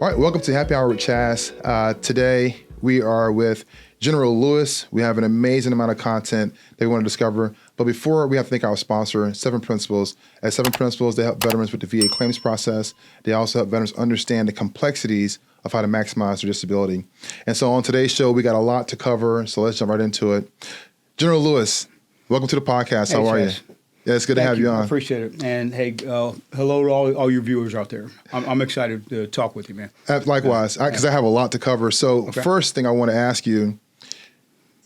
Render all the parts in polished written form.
All right, welcome to Happy Hour with Chaz. Today we are with General Lewis. We have an amazing amount of content that we want to discover. But before, we have to thank our sponsor, Seven Principles. At Seven Principles, they help veterans with the VA claims process. They also help veterans understand the complexities of how to maximize their disability. And so on today's show, we got a lot to cover, so let's jump right into it. General Lewis, welcome to the podcast. How are you? Yeah, it's good to have you on. I appreciate it. And hey, hello to all your viewers out there. I'm excited to talk with you, man. Likewise, because I have a lot to cover. So first thing I want to ask you,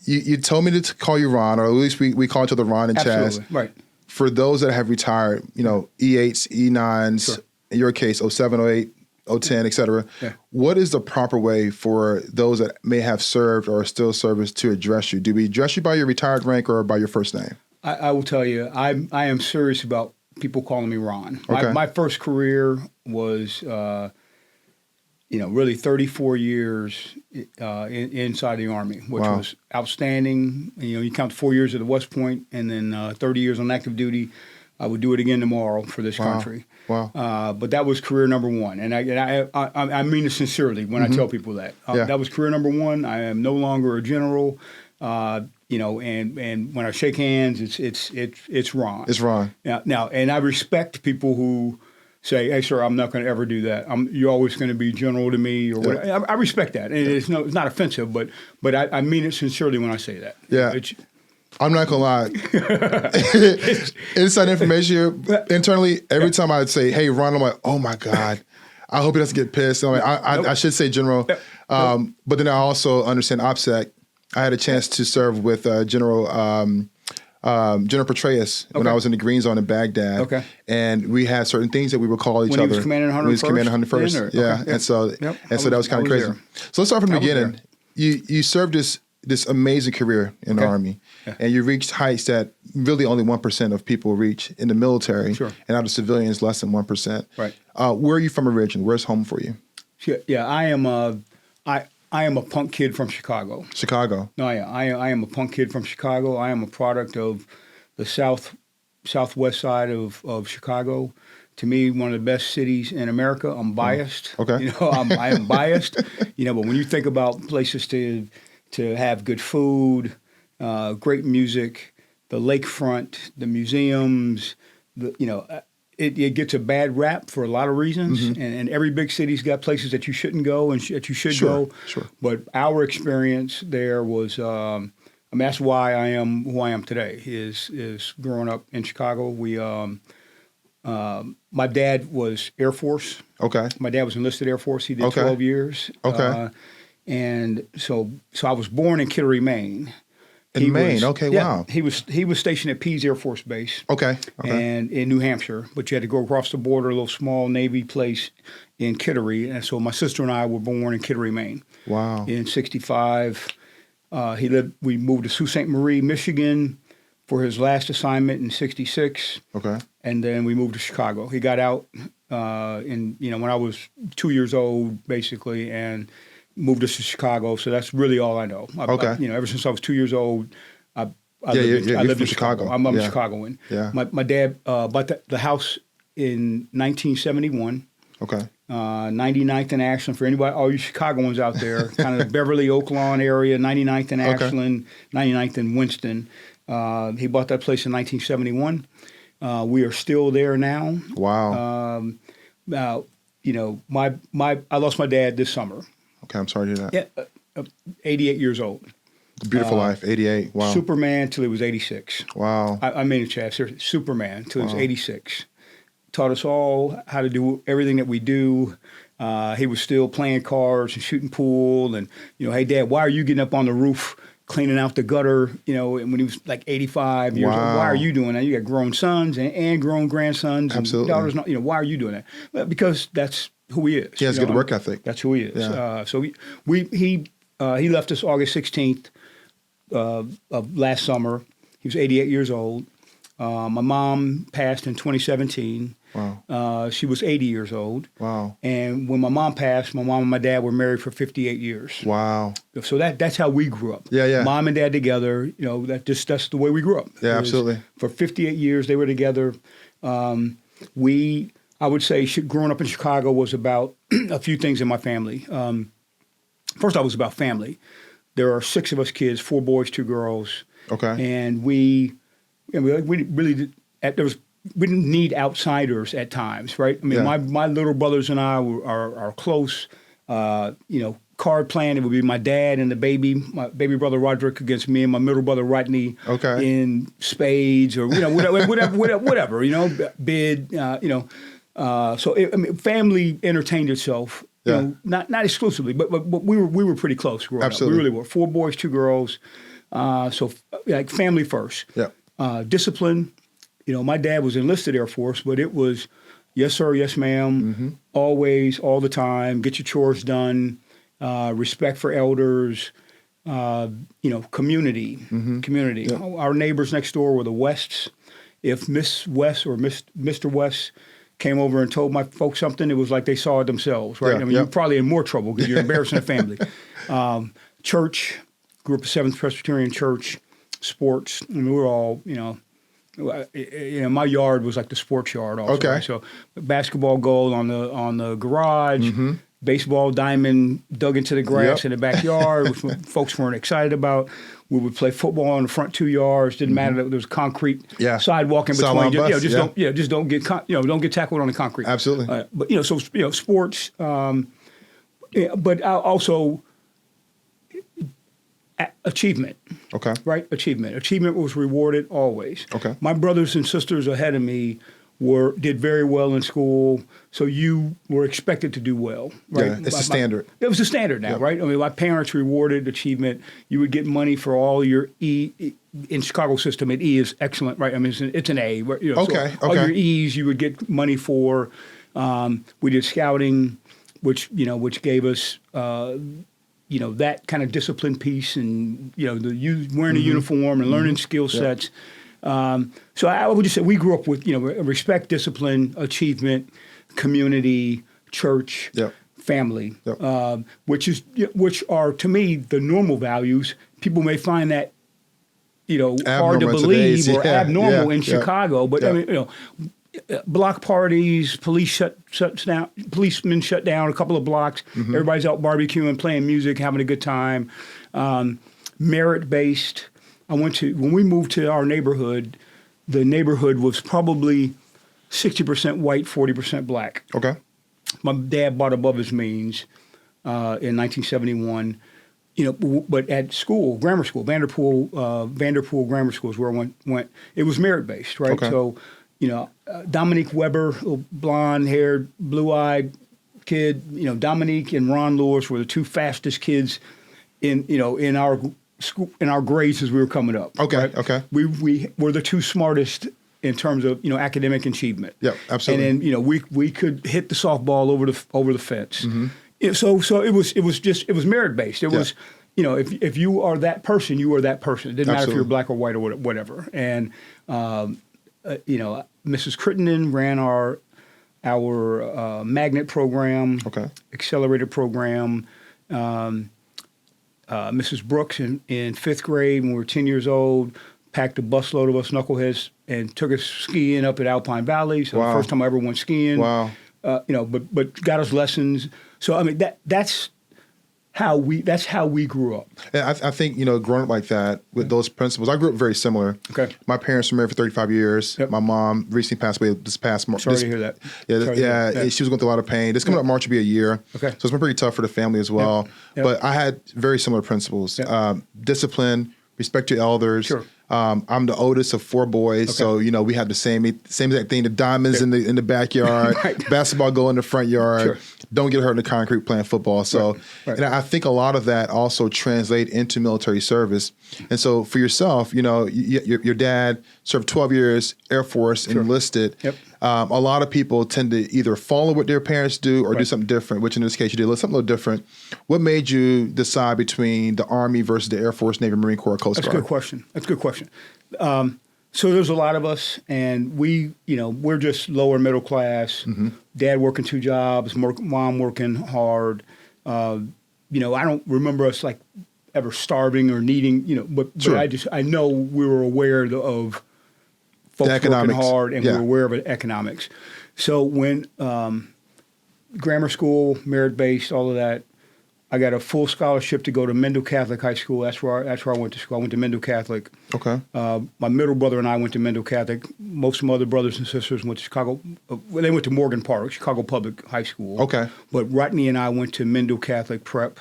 you told me to call you Ron, or at least we call each other Ron and Chaz. Absolutely, right. For those that have retired, E8s, E9s, sure. In your case, 07, 08, 010, et cetera. Yeah. What is the proper way for those that may have served or are still service to address you? Do we address you by your retired rank or by your first name? I will tell you, I am serious about people calling me Ron. Okay. My first career was, really 34 years inside the Army, which was outstanding. You count 4 years at the West Point and then 30 years on active duty. I would do it again tomorrow for this country. Wow. But that was career number one. And I mean it sincerely when I tell people that. That was career number one. I am no longer a general. And when I shake hands, it's Ron. It's Ron. Now, and I respect people who say, "Hey, sir, I'm not going to ever do that. You're always going to be general to me," or whatever. I respect that, and it's not offensive, but I mean it sincerely when I say that. Yeah. I'm not gonna lie. Inside information here, internally, every time I'd say, "Hey, Ron," I'm like, "Oh my God, I hope he doesn't get pissed." I'm like, I should say general, but then I also understand OPSEC. I had a chance to serve with General Petraeus when I was in the Green Zone in Baghdad. Okay. And we had certain things that we would call each other. When he was commanding 101st? When he was commanding 101st. Yeah. And so that was kind of crazy. There. So let's start from the beginning. You served this amazing career in the Army, and you reached heights that really only 1% of people reach in the military. Sure. And out of civilians, less than 1%. Right. Where are you from originally? Where's home for you? Yeah, I am a punk kid from Chicago. Chicago. No, yeah, I am a punk kid from Chicago. I am a product of the southwest side of Chicago. To me, one of the best cities in America. I'm biased. Okay. I am biased. But when you think about places to have good food, great music, the lakefront, the museums, It gets a bad rap for a lot of reasons, and every big city's got places that you shouldn't go and that you should go. Sure. But our experience there was, that's why I am who I am today. Is growing up in Chicago. My dad was Air Force. Okay. My dad was enlisted Air Force. He did 12 years. Okay. And so I was born in Kittery, Maine. In Maine, wow. He was stationed at Pease Air Force Base. Okay. And in New Hampshire, but you had to go across the border, a little small Navy place in Kittery. And so my sister and I were born in Kittery, Maine. Wow. In 1965, we moved to Sault Ste. Marie, Michigan for his last assignment in 1966. Okay. And then we moved to Chicago. He got out when I was 2 years old, basically, and moved us to Chicago, so that's really all I know. Ever since I was 2 years old, I lived in Chicago. I'm a Chicagoan. Yeah. My dad bought the house in 1971. Okay. 99th and Ashland, for anybody, all you Chicagoans out there, kind of the Beverly, Oak Lawn area, 99th and Ashland, 99th and Winston. He bought that place in 1971. We are still there now. Wow. I lost my dad this summer. Okay, I'm sorry to hear that. Yeah, 88 years old. Beautiful life, 88, wow. Superman till he was 86. Wow. I mean it, Chad, seriously, Superman till he was 86. Taught us all how to do everything that we do. He was still playing cards and shooting pool and, hey, Dad, why are you getting up on the roof cleaning out the gutter, when he was like 85 years old? Why are you doing that? You got grown sons and grown grandsons and daughters. Why are you doing that? Well, because that's who he is. He has good work ethic. That's who he is. Yeah. So he left us August 16th of last summer. He was 88 years old. My mom passed in 2017. Wow. She was 80 years old. Wow. And when my mom passed, my mom and my dad were married for 58 years. Wow. So that's how we grew up. Yeah. Mom and dad together, that's the way we grew up. Yeah, absolutely. For 58 years they were together. We I would say growing up in Chicago was about a few things in my family. First, I was about family. There are 6 of us kids, 4 boys, 2 girls. Okay. And we really we didn't need outsiders at times, right? I mean, my little brothers and I are close. Card playing, it would be my dad and my baby brother Roderick against me and my middle brother Rodney in spades or whatever, bid, so family entertained itself. Not exclusively, but we were pretty close growing up. We really were. 4 boys, 2 girls. So like family first. Yeah. Discipline. My dad was enlisted Air Force, but it was yes sir, yes ma'am, always, all the time. Get your chores done. Respect for elders. Community. Community. Yeah. Our neighbors next door were the Wests. If Miss West or Mr. West came over and told my folks something, it was like they saw it themselves, right? You're probably in more trouble because you're embarrassing the family. Church, grew up at Seventh Presbyterian Church, sports, and we were all, my yard was like the sports yard also. Okay. Right? So basketball goal on the garage, baseball diamond dug into the grass in the backyard, which folks weren't excited about. We would play football on the front 2 yards. Didn't matter that there was concrete sidewalk in between. Don't get don't get tackled on the concrete. Absolutely. But sports. But also achievement. Okay. Right. Achievement. Achievement was rewarded always. Okay. My brothers and sisters ahead of me did very well in school, so you were expected to do well, right? Yeah, it's the standard. It was the standard now, right? I mean, my parents rewarded achievement. You would get money for all your in Chicago system. An E is excellent, right? I mean, it's an A. Right? So all your E's you would get money for. We did scouting, which gave us that kind of discipline piece, and wearing a uniform and learning skill sets. So I would just say we grew up with, respect, discipline, achievement, community, church, family, which are to me the normal values. People may find that, hard to believe or abnormal in Chicago, but I mean, block parties, policemen shut down a couple of blocks. Everybody's out barbecuing, playing music, having a good time. Merit-based. When we moved to our neighborhood, the neighborhood was probably 60% white, 40% black. Okay. My dad bought above his means in 1971. But at school, grammar school, Vanderpool Grammar School is where I went. It was merit-based, right? Okay. So, Dominique Weber, blonde-haired, blue-eyed kid. Dominique and Ron Lewis were the 2 fastest kids in our school, in our grades as we were coming up. Okay, right? Okay. We were the 2 smartest in terms of academic achievement. Yeah, absolutely. And then we could hit the softball over the fence. So it was merit based. It was if you are that person, you are that person. It didn't matter if you're black or white or whatever. And Mrs. Crittenden ran our magnet program, accelerator program. Mrs. Brooks in 5th grade, when we were 10 years old, packed a busload of us knuckleheads and took us skiing up at Alpine Valley. So the first time I ever went skiing. Wow. But got us lessons. So I mean that's how we grew up. And I think growing up like that with those principles, I grew up very similar. Okay. My parents were married for 35 years. Yep. My mom recently passed away this past March. Sorry to hear that. Yeah, she was going through a lot of pain. This coming up March will be a year. Okay. So it's been pretty tough for the family as well. Yep. But I had very similar principles. Yep. Discipline, respect your elders. Sure. I'm the oldest of 4 boys, so we have the same exact thing. The diamonds in the backyard, basketball goal in the front yard. Sure. Don't get hurt in the concrete playing football. So, and I think a lot of that also translate into military service. And so for yourself, your dad served 12 years, Air Force, enlisted. Yep. A lot of people tend to either follow what their parents do or do something different, which in this case you did something a little different. What made you decide between the Army versus the Air Force, Navy, Marine Corps, Coast Guard? That's a good question. So there's a lot of us, and we're just lower middle class. Dad working 2 jobs, mom working hard. I don't remember us like ever starving or needing, but I know we were aware of folks working hard, and we were aware of economics. So when grammar school, merit-based, all of that, I got a full scholarship to go to Mendel Catholic High School. That's where I went to school. I went to Mendel Catholic. Okay. My middle brother and I went to Mendel Catholic. Most of my other brothers and sisters went to Chicago. Well, they went to Morgan Park, Chicago Public High School. Okay. But Rodney and I went to Mendel Catholic Prep.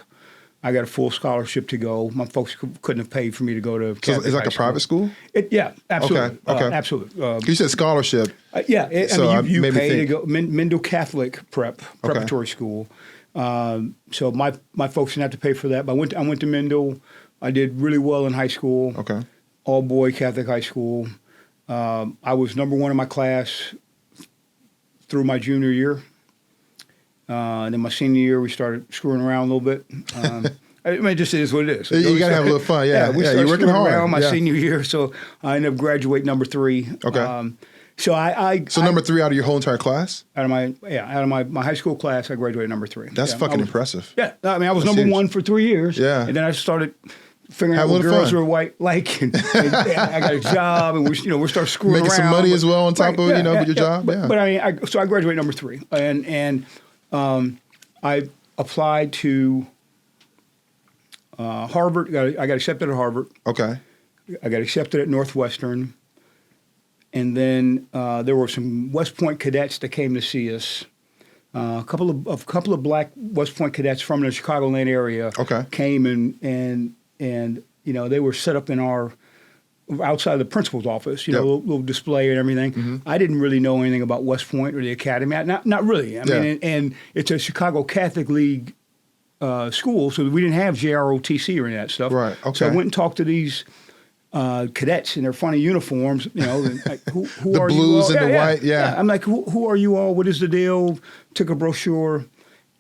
I got a full scholarship to go. My folks couldn't have paid for me to go to Catholic So it's like high a private school? Yeah, absolutely. Okay. Absolutely. You said scholarship. Yeah, you pay to go Mendel Catholic preparatory school. So my folks didn't have to pay for that. But I went to Mendel. I did really well in high school. Okay. All boy Catholic high school. I was number one in my class through my junior year. And then my senior year, we started screwing around a little bit. I mean, it just is what it is. You got to have a little fun. Yeah, we started you're working screwing hard. around my senior year, so I ended up graduating number 3. Okay. So number 3 out of your whole entire class? Out of my high school class, I graduated number 3. That's fucking impressive. Yeah, I mean, I was number huge. 1 for 3 years. Yeah. And then I started figuring out Have a what little girls fun. were white like, and I got a job, and we started screwing Making around. some money as well on top of your job. But I mean, so I graduated number 3, and I applied to Harvard. I got accepted at Harvard. Okay. I got accepted at Northwestern, and then there were some West Point cadets that came to see us. A couple of black West Point cadets from the Chicagoland area came and they were set up in our outside the principal's office, little display and everything. Mm-hmm. I didn't really know anything about West Point or the academy. Not really. I mean, and it's a Chicago Catholic League school, so we didn't have JROTC or any of that stuff. Right. Okay. So I went and talked to these cadets in their funny uniforms. Like, who the are blues you all? and the white. Yeah. I'm like, who are you all? What is the deal? Took a brochure,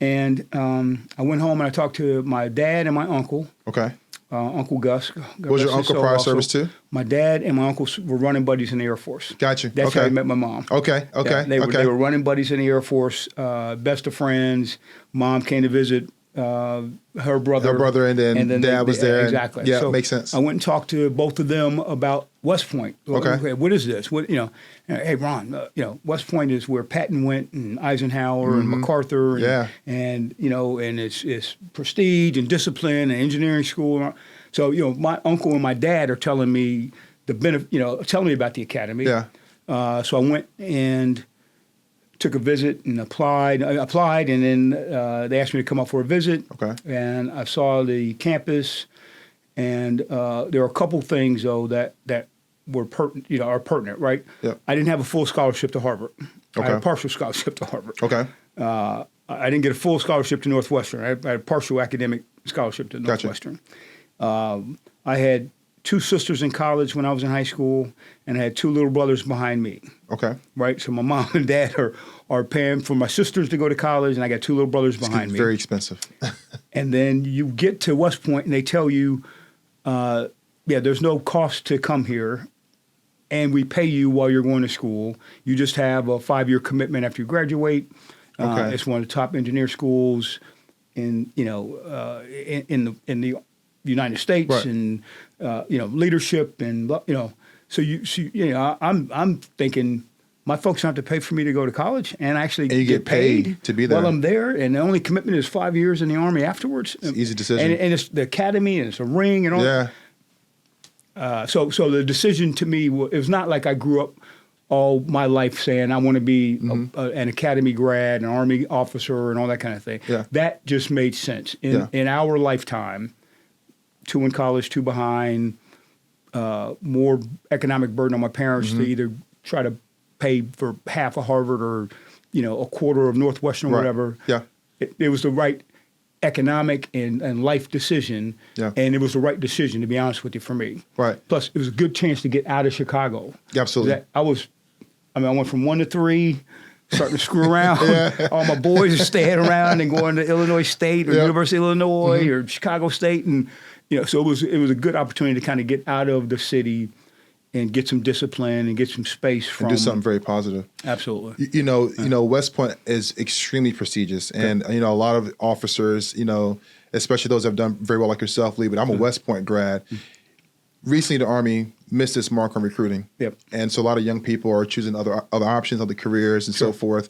and I went home and I talked to my dad and my uncle. Okay. Uncle Gus. Was your uncle prior service too? My dad and my uncle were running buddies in the Air Force. Gotcha. That's how I met my mom. Okay. Yeah, they were running buddies in the Air Force, best of friends. Mom came to visit her brother. And then dad was there. Exactly. Yeah, so makes sense. I went and talked to both of them about West Point. Okay. What is this? Hey, Ron, West Point is where Patton went, and Eisenhower and MacArthur. And it's prestige and discipline and engineering school. So, my uncle and my dad are telling me telling me about the academy. Yeah. So I went and took a visit and applied. I applied, and then they asked me to come up for a visit. Okay. And I saw the campus, and there were a couple things though that were are pertinent, right? Yep. I didn't have a full scholarship to Harvard. I had a partial scholarship to Harvard. Okay. I didn't get a full scholarship to Northwestern. I had a partial academic scholarship to Northwestern. Gotcha. I had 2 sisters in college when I was in high school, and I had 2 little brothers behind me. Okay. Right? So my mom and dad are paying for my sisters to go to college, and I got 2 little brothers behind me. Very expensive. And then you get to West Point, and they tell you, there's no cost to come here, and we pay you while you're going to school. You just have a 5-year commitment after you graduate. Okay. It's one of the top engineer schools in the United States, right. And leadership, and I'm thinking my folks don't have to pay for me to go to college, and actually and you get paid to be there while I'm there, and the only commitment is 5 years in the Army afterwards. It's an easy decision, and it's the academy, and it's a ring, and all. Yeah. So the decision to me, it was not like I grew up all my life saying I want to be an academy grad, an Army officer, and all that kind of thing. Yeah. That just made sense in our lifetime. 2 in college, 2 behind, more economic burden on my parents to either try to pay for half of Harvard or, a quarter of Northwestern or whatever. Yeah. It was the right economic and life decision, and it was the right decision, to be honest with you, for me. Right. Plus, it was a good chance to get out of Chicago. Absolutely. I went from 1 to 3, starting to screw around. All my boys are staying around and going to Illinois State or University of Illinois or Chicago State, and so it was a good opportunity to kind of get out of the city and get some discipline and get some space from. And do something very positive. Absolutely. West Point is extremely prestigious, and a lot of officers, especially those that have done very well like yourself, Lee. But I'm a West Point grad. Recently, the Army missed this mark on recruiting. Yep. And so a lot of young people are choosing other options, other careers, and so forth.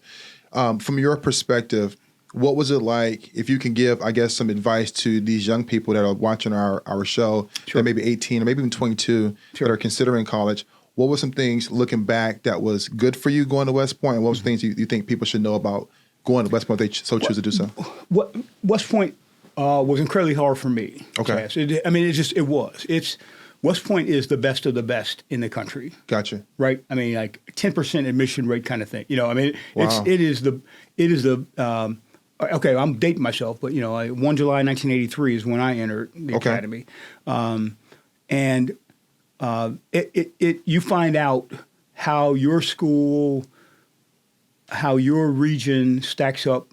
From your perspective, what was it like, if you can give, I guess, some advice to these young people that are watching our show, that may be 18 or maybe even 22, that are considering college? What were some things, looking back, that was good for you going to West Point? And what were some things you think people should know about going to West Point if they so choose to do so? West Point was incredibly hard for me. Okay. It was. West Point is the best of the best in the country. Gotcha. Right? I mean, like 10% admission rate kind of thing. You know, I mean, Wow. it is the okay, I'm dating myself, but 1 July 1983 is when I entered the academy. You find out how your school, how your region stacks up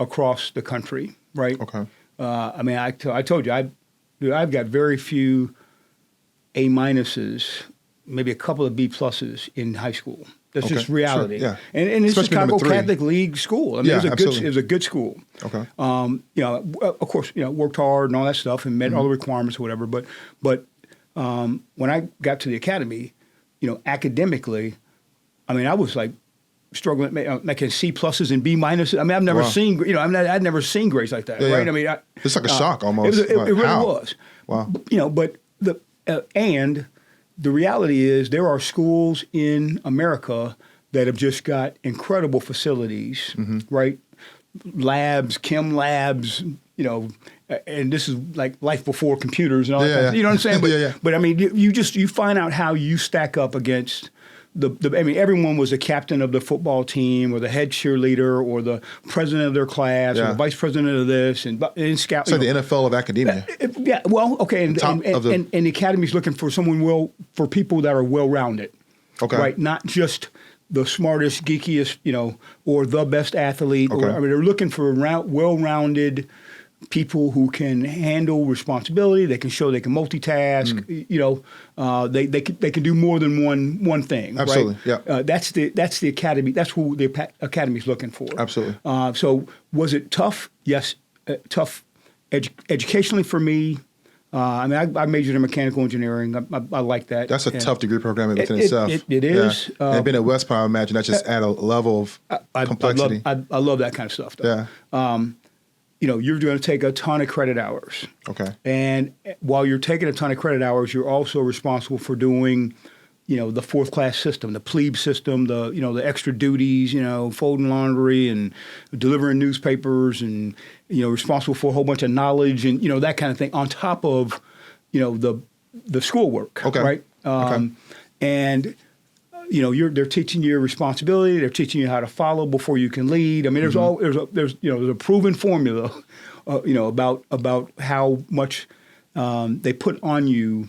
across the country, right? Okay. I told you, I've got very few A minuses, maybe a couple of B pluses in high school. That's just reality. Sure, yeah. And it's Especially Chicago number 3. Catholic League school. I mean, it was a good school. Okay. Of course, worked hard and all that stuff and met all the requirements or whatever. But when I got to the academy, academically, I mean, I was like struggling, making C pluses and B minuses. I mean, I've never seen, I'd never seen grades like that, right? I mean, it's like a shock almost. It really was. Wow. But and the reality is there are schools in America that have just got incredible facilities, right? Labs, chem labs, and this is like life before computers and all that. You know what I'm saying? But, but I mean, you find out how you stack up against everyone was the captain of the football team or the head cheerleader or the president of their class or the vice president of this and scout. So the NFL of academia. And the academy's looking for for people that are well-rounded. Okay. Right? Not just the smartest, geekiest, or the best athlete. Okay. They're looking for well-rounded people who can handle responsibility. They can show they can multitask. They can do more than one thing. Absolutely. Right? Yeah. That's the academy. That's who the academy's looking for. Absolutely. So was it tough? Yes, tough educationally for me. I majored in mechanical engineering. I like that. That's a tough degree program within itself. It is. Yeah. And being at West Point, I imagine that's just at a level of complexity. I love that kind of stuff, though. Yeah. You're going to take a ton of credit hours. Okay. And while you're taking a ton of credit hours, you're also responsible for doing, the fourth class system, the plebe system, the extra duties, folding laundry and delivering newspapers and, responsible for a whole bunch of knowledge and, that kind of thing on top of, the schoolwork. Okay. Right. And they're teaching you responsibility. They're teaching you how to follow before you can lead. I mean, there's a proven formula, about how much they put on you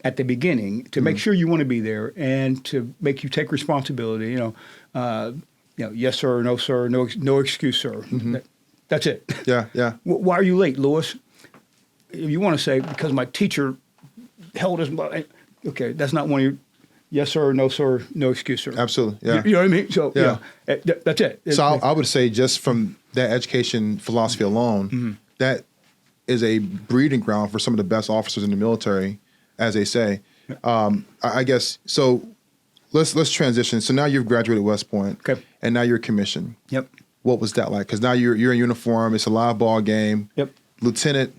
at the beginning to make sure you want to be there and to make you take responsibility. Yes sir, no excuse sir. That's it. Yeah, yeah. Why are you late, Lewis? If you want to say because my teacher held us, okay, that's not one of your. Yes, sir. No, sir. No excuse, sir. Absolutely. Yeah. You know what I mean? So, that's it. So I would say just from that education philosophy alone, that is a breeding ground for some of the best officers in the military, as they say. I guess, so let's transition. So now you've graduated West Point, and now you're commissioned. Yep. What was that like? Because now you're in uniform. It's a live ball game. Yep. Lieutenant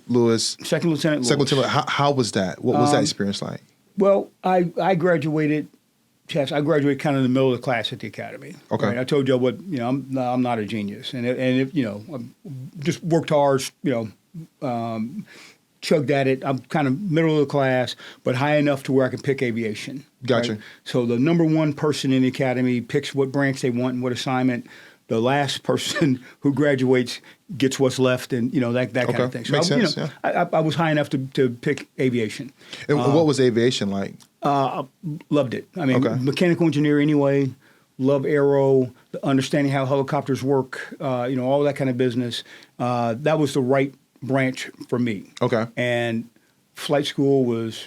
Lewis. Second Lieutenant Lewis. How was that? What was that experience like? Well, I graduated kind of in the middle of the class at the academy. Okay. Right? I told you I'm not a genius, and if I just worked hard, chugged at it. I'm kind of middle of the class, but high enough to where I can pick aviation. Gotcha. Right? So the number one person in the academy picks what branch they want and what assignment. The last person who graduates gets what's left, and that kind of thing. So makes sense. I was high enough to pick aviation. And what was aviation like? Loved it. I mean, mechanical engineer anyway. Love aero, understanding how helicopters work. All that kind of business. That was the right branch for me. Okay. And flight school was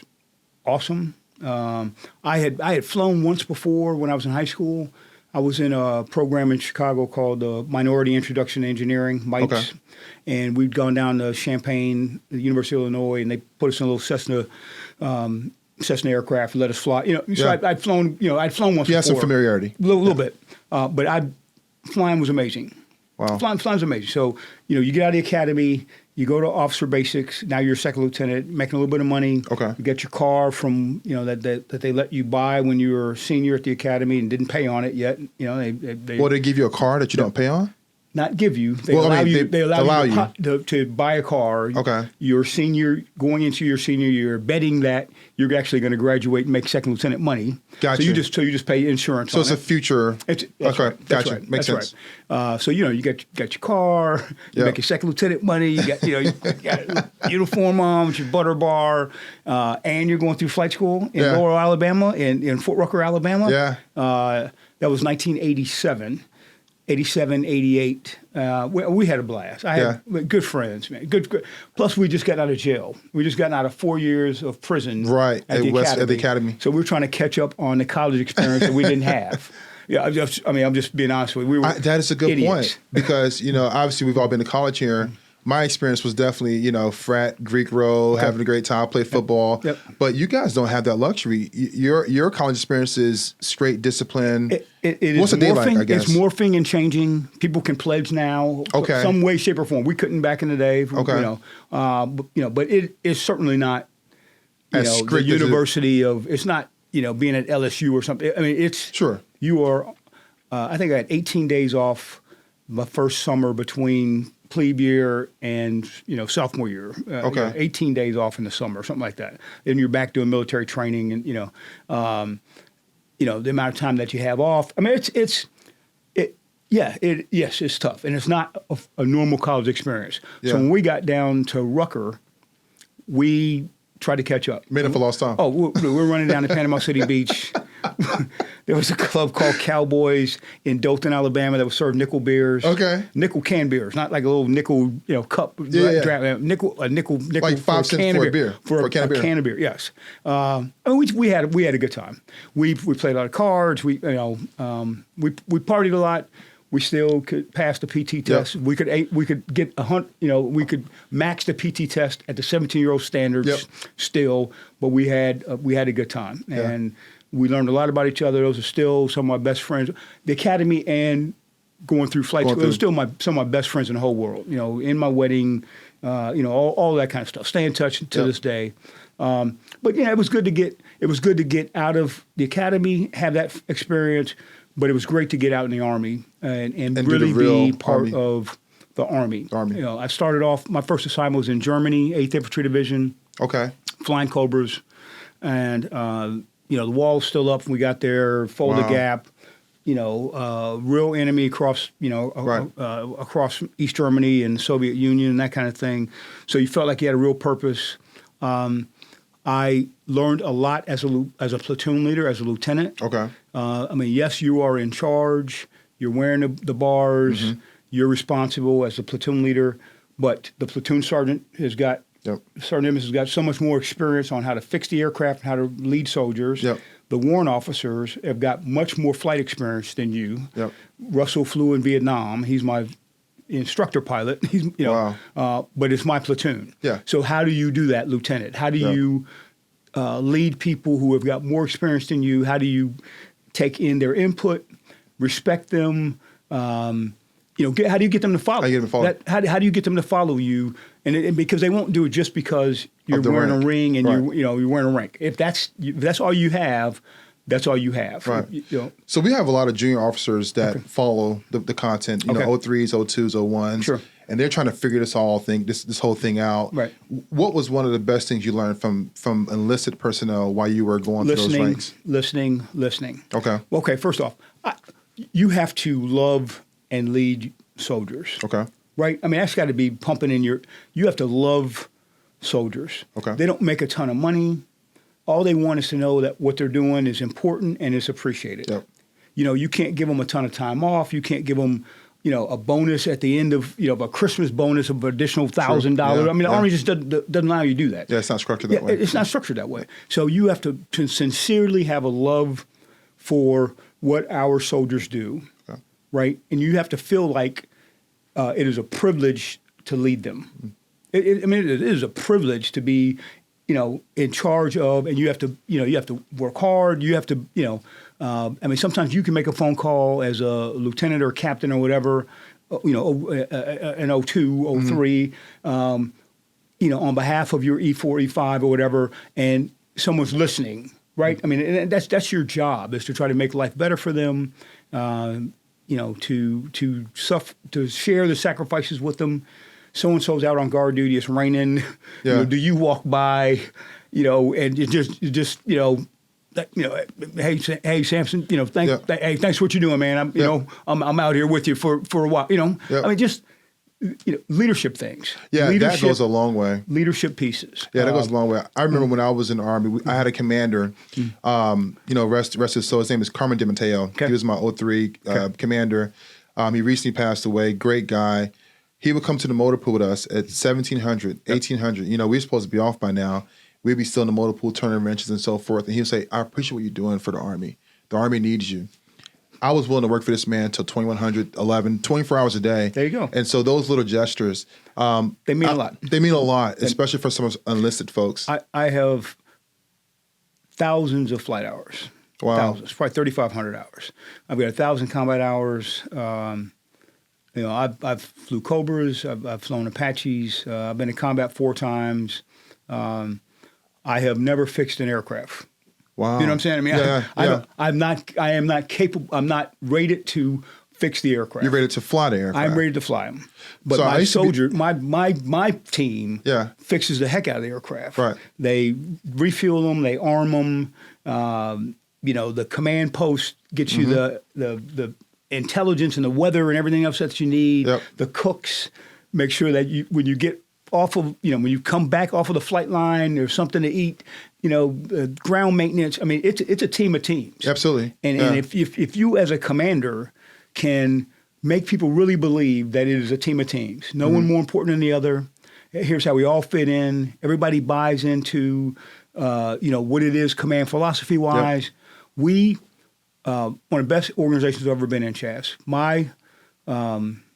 awesome. I had flown once before when I was in high school. I was in a program in Chicago called the Minority Introduction to Engineering, MITES, and we'd gone down to Champaign, the University of Illinois, and they put us in a little Cessna Cessna aircraft, let us fly. So Yeah. I'd flown. I'd flown once. You had some before. familiarity. A little bit, but flying was amazing. Wow. Flying's amazing. So you get out of the academy, you go to officer basics. Now you're a second lieutenant, making a little bit of money. Okay. You get your car from that they let you buy when you were a senior at the academy and didn't pay on it yet. They give you a car that you don't pay on? Not give you. They Well, allow I mean, you. they They allow allow you to buy a car. Okay. Your senior going into your senior year, betting that you're actually going to graduate and make second lieutenant money. Gotcha. So you just pay insurance. So on it's it. a future. That's Okay. right. That's Gotcha. right. Makes That's sense. right. So you got your car. You Yeah. make your second lieutenant money. You got you got uniform on with your butter bar, and you're going through flight school in Yeah. Laurel, Alabama, in Fort Rucker, Alabama. Yeah. That was 1987. 87, 88. We had a blast. I had good friends, man. Good. Plus, we just got out of jail. We just gotten out of 4 years of prison. Right. At the academy. So we're trying to catch up on the college experience that we didn't have. Yeah, I'm just being honest with you. That is a good idiots. point because, obviously we've all been to college here. My experience was definitely, frat, Greek row, having a great time, play football. Yep. But you guys don't have that luxury. Your college experience is straight discipline. It What's is a day like, I guess? It's morphing and changing. People can pledge now, Okay. some way, shape, or form. We couldn't back in the day. Okay. But it is certainly not, As the strict as it- university of. It's not, being at LSU or something. I mean, it's Sure. You are. I think I had 18 days off my first summer between plebe year and sophomore year. Okay. 18 days off in the summer, something like that. Then you're back doing military training, and the amount of time that you have off. I mean, it's tough, and it's not a normal college experience. Yeah. So when we got down to Rucker, we tried to catch up. Made up for lost time. Oh, we're running down to Panama City Beach. There was a club called Cowboys in Dothan, Alabama, that would serve nickel beers. Okay. Nickel can beers, not like a little nickel, cup. Yeah. Nickel Like 5 cents for a beer. For a can of beer, yes. We had a good time. We played a lot of cards. We partied a lot. We still could pass the PT test. Yep. We could get we could max the PT test at the 17-year-old standards. Yep. Still, but we had a good time, and we learned a lot about each other. Those are still some of my best friends. The academy and going through flight school, those are still some of my best friends in the whole world. In my wedding, all that kind of stuff. Stay in touch to this day. But it was good to get out of the academy, have that experience. But it was great to get out in the Army and really be part of the Army. I started off, my first assignment was in Germany, 8th Infantry Division. Okay. Flying Cobras. And, the wall was still up when we got there, Fulda Gap, real enemy across, across East Germany and the Soviet Union and that kind of thing. So you felt like you had a real purpose. I learned a lot as a platoon leader, as a lieutenant. Okay. Yes, you are in charge. You're wearing the bars. Mm-hmm. You're responsible as a platoon leader. But the platoon sergeant has got Sergeant Emmons has got so much more experience on how to fix the aircraft and how to lead soldiers. Yep. The warrant officers have got much more flight experience than you. Yep. Russell flew in Vietnam. He's my instructor pilot. He's but it's my platoon. Yeah. So how do you do that, Lieutenant? How do you lead people who have got more experience than you? How do you take in their input, respect them? How do you get them to follow? How do you get them to follow? How do you get them to follow you? And because they won't do it just because you're wearing a ring and you're wearing a rank. If that's all you have, that's all you have. Right. So we have a lot of junior officers that follow the content. 03s, 02s, 01s. Sure. And they're trying to figure this whole thing out. Right. What was one of the best things you learned from enlisted personnel while you were going through those ranks? Listening. Okay. Okay. First off, you have to love and lead soldiers. Okay. Right? That's got to be pumping in you have to love soldiers. Okay. They don't make a ton of money. All they want is to know that what they're doing is important and is appreciated. Yep. You can't give them a ton of time off. You can't give them, a bonus at the end of, a Christmas bonus of additional $1,000. The Army just doesn't allow you to do that. Yeah, it's not structured that way. It's not structured that way. So you have to sincerely have a love for what our soldiers do, right? And you have to feel like it is a privilege to lead them. It is a privilege to be in charge of, and you have to work hard. You have to, sometimes you can make a phone call as a lieutenant or captain or whatever, an 02, 03, on behalf of your E4, E5 or whatever, and someone's listening, right? I mean, and that's your job, is to try to make life better for them, to share the sacrifices with them. So-and-so's out on guard duty, it's raining, do you walk by, and hey Samson, thanks for what you're doing, man. I'm out here with you for a while, I mean, just leadership things. Yeah, that goes a long way. Leadership pieces. Yeah, that goes a long way. I remember when I was in the Army, I had a commander, rest his soul. His name is Carmen DiMatteo. Okay. He was my 03 commander. He recently passed away. Great guy. He would come to the motor pool with us at 1700, 1800. We were supposed to be off by now. We'd be still in the motor pool, turning wrenches and so forth. And he would say, I appreciate what you're doing for the Army. The Army needs you. I was willing to work for this man until 2100, 11, 24 hours a day. There you go. And so those little gestures, they mean a lot. They mean a lot, especially for some enlisted folks. I have thousands of flight hours. Wow. Thousands, probably 3,500 hours. I've got 1,000 combat hours. I've flew Cobras. I've flown Apaches. I've been in combat 4 times. I have never fixed an aircraft. Wow. You know what I'm saying? I mean, I am not capable. I'm not rated to fix the aircraft. You're rated to fly the aircraft. I'm rated to fly them. But so my team fixes the heck out of the aircraft. Right. They refuel them. They arm them. The command post gets you the intelligence and the weather and everything else that you need. Yep. The cooks make sure that when you get off of, when you come back off of the flight line, there's something to eat. Ground maintenance. I mean, it's a team of teams. Absolutely. And if you as a commander can make people really believe that it is a team of teams, no one more important than the other. Here's how we all fit in. Everybody buys into what it is command philosophy wise. Yep. We one of the best organizations I've ever been in, Chaz. My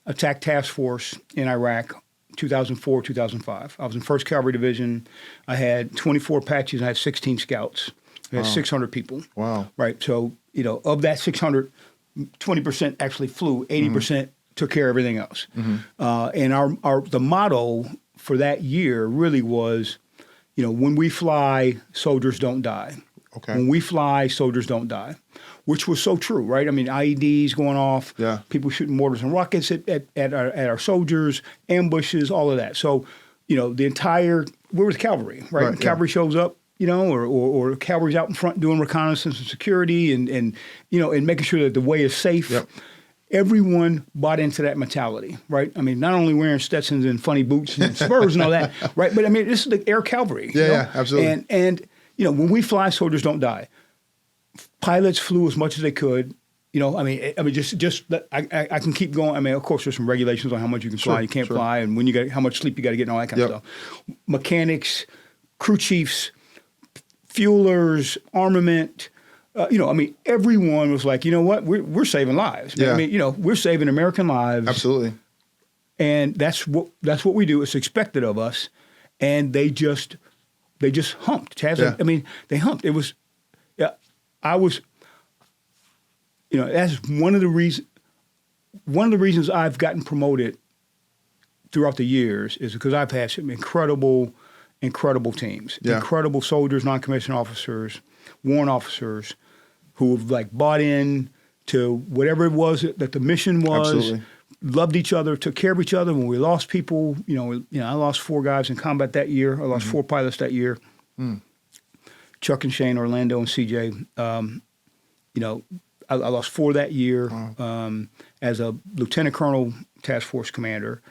attack task force in Iraq, 2004, 2005. I was in 1st Cavalry Division. I had 24 Apaches. I had 16 scouts. I had 600 people. Wow. Right. So, of that 600, 20% actually flew. 80% took care of everything else. And the motto for that year really was, when we fly, soldiers don't die. Okay. When we fly, soldiers don't die, which was so true, right? I mean, IEDs going off, people shooting mortars and rockets at our soldiers, ambushes, all of that. So, where was cavalry, right? Cavalry shows up, or cavalry's out in front doing reconnaissance and security and making sure that the way is safe. Yep. Everyone bought into that mentality, right? I mean, not only wearing Stetsons and funny boots and spurs and all that, right? But I mean, this is the air cavalry. Yeah, absolutely. And when we fly, soldiers don't die. Pilots flew as much as they could. I can keep going. I mean, of course, there's some regulations on how much you can fly, you can't fly, and when how much sleep you got to get, and all that kind of stuff. Mechanics, crew chiefs, fuelers, armament. Everyone was like, you know what, we're saving lives. Yeah. I mean, we're saving American lives. Absolutely. And that's what we do. It's expected of us, and they just humped. Chaz, Yeah. I mean, they humped. It was, that's one of the reasons I've gotten promoted throughout the years is because I've had some incredible teams, incredible soldiers, non-commissioned officers, warrant officers who have bought in to whatever it was that the mission was. Absolutely. Loved each other, took care of each other. When we lost people, I lost 4 guys in combat that year. I lost 4 pilots that year. Chuck and Shane, Orlando and CJ. I lost 4 that year as a lieutenant colonel task force commander.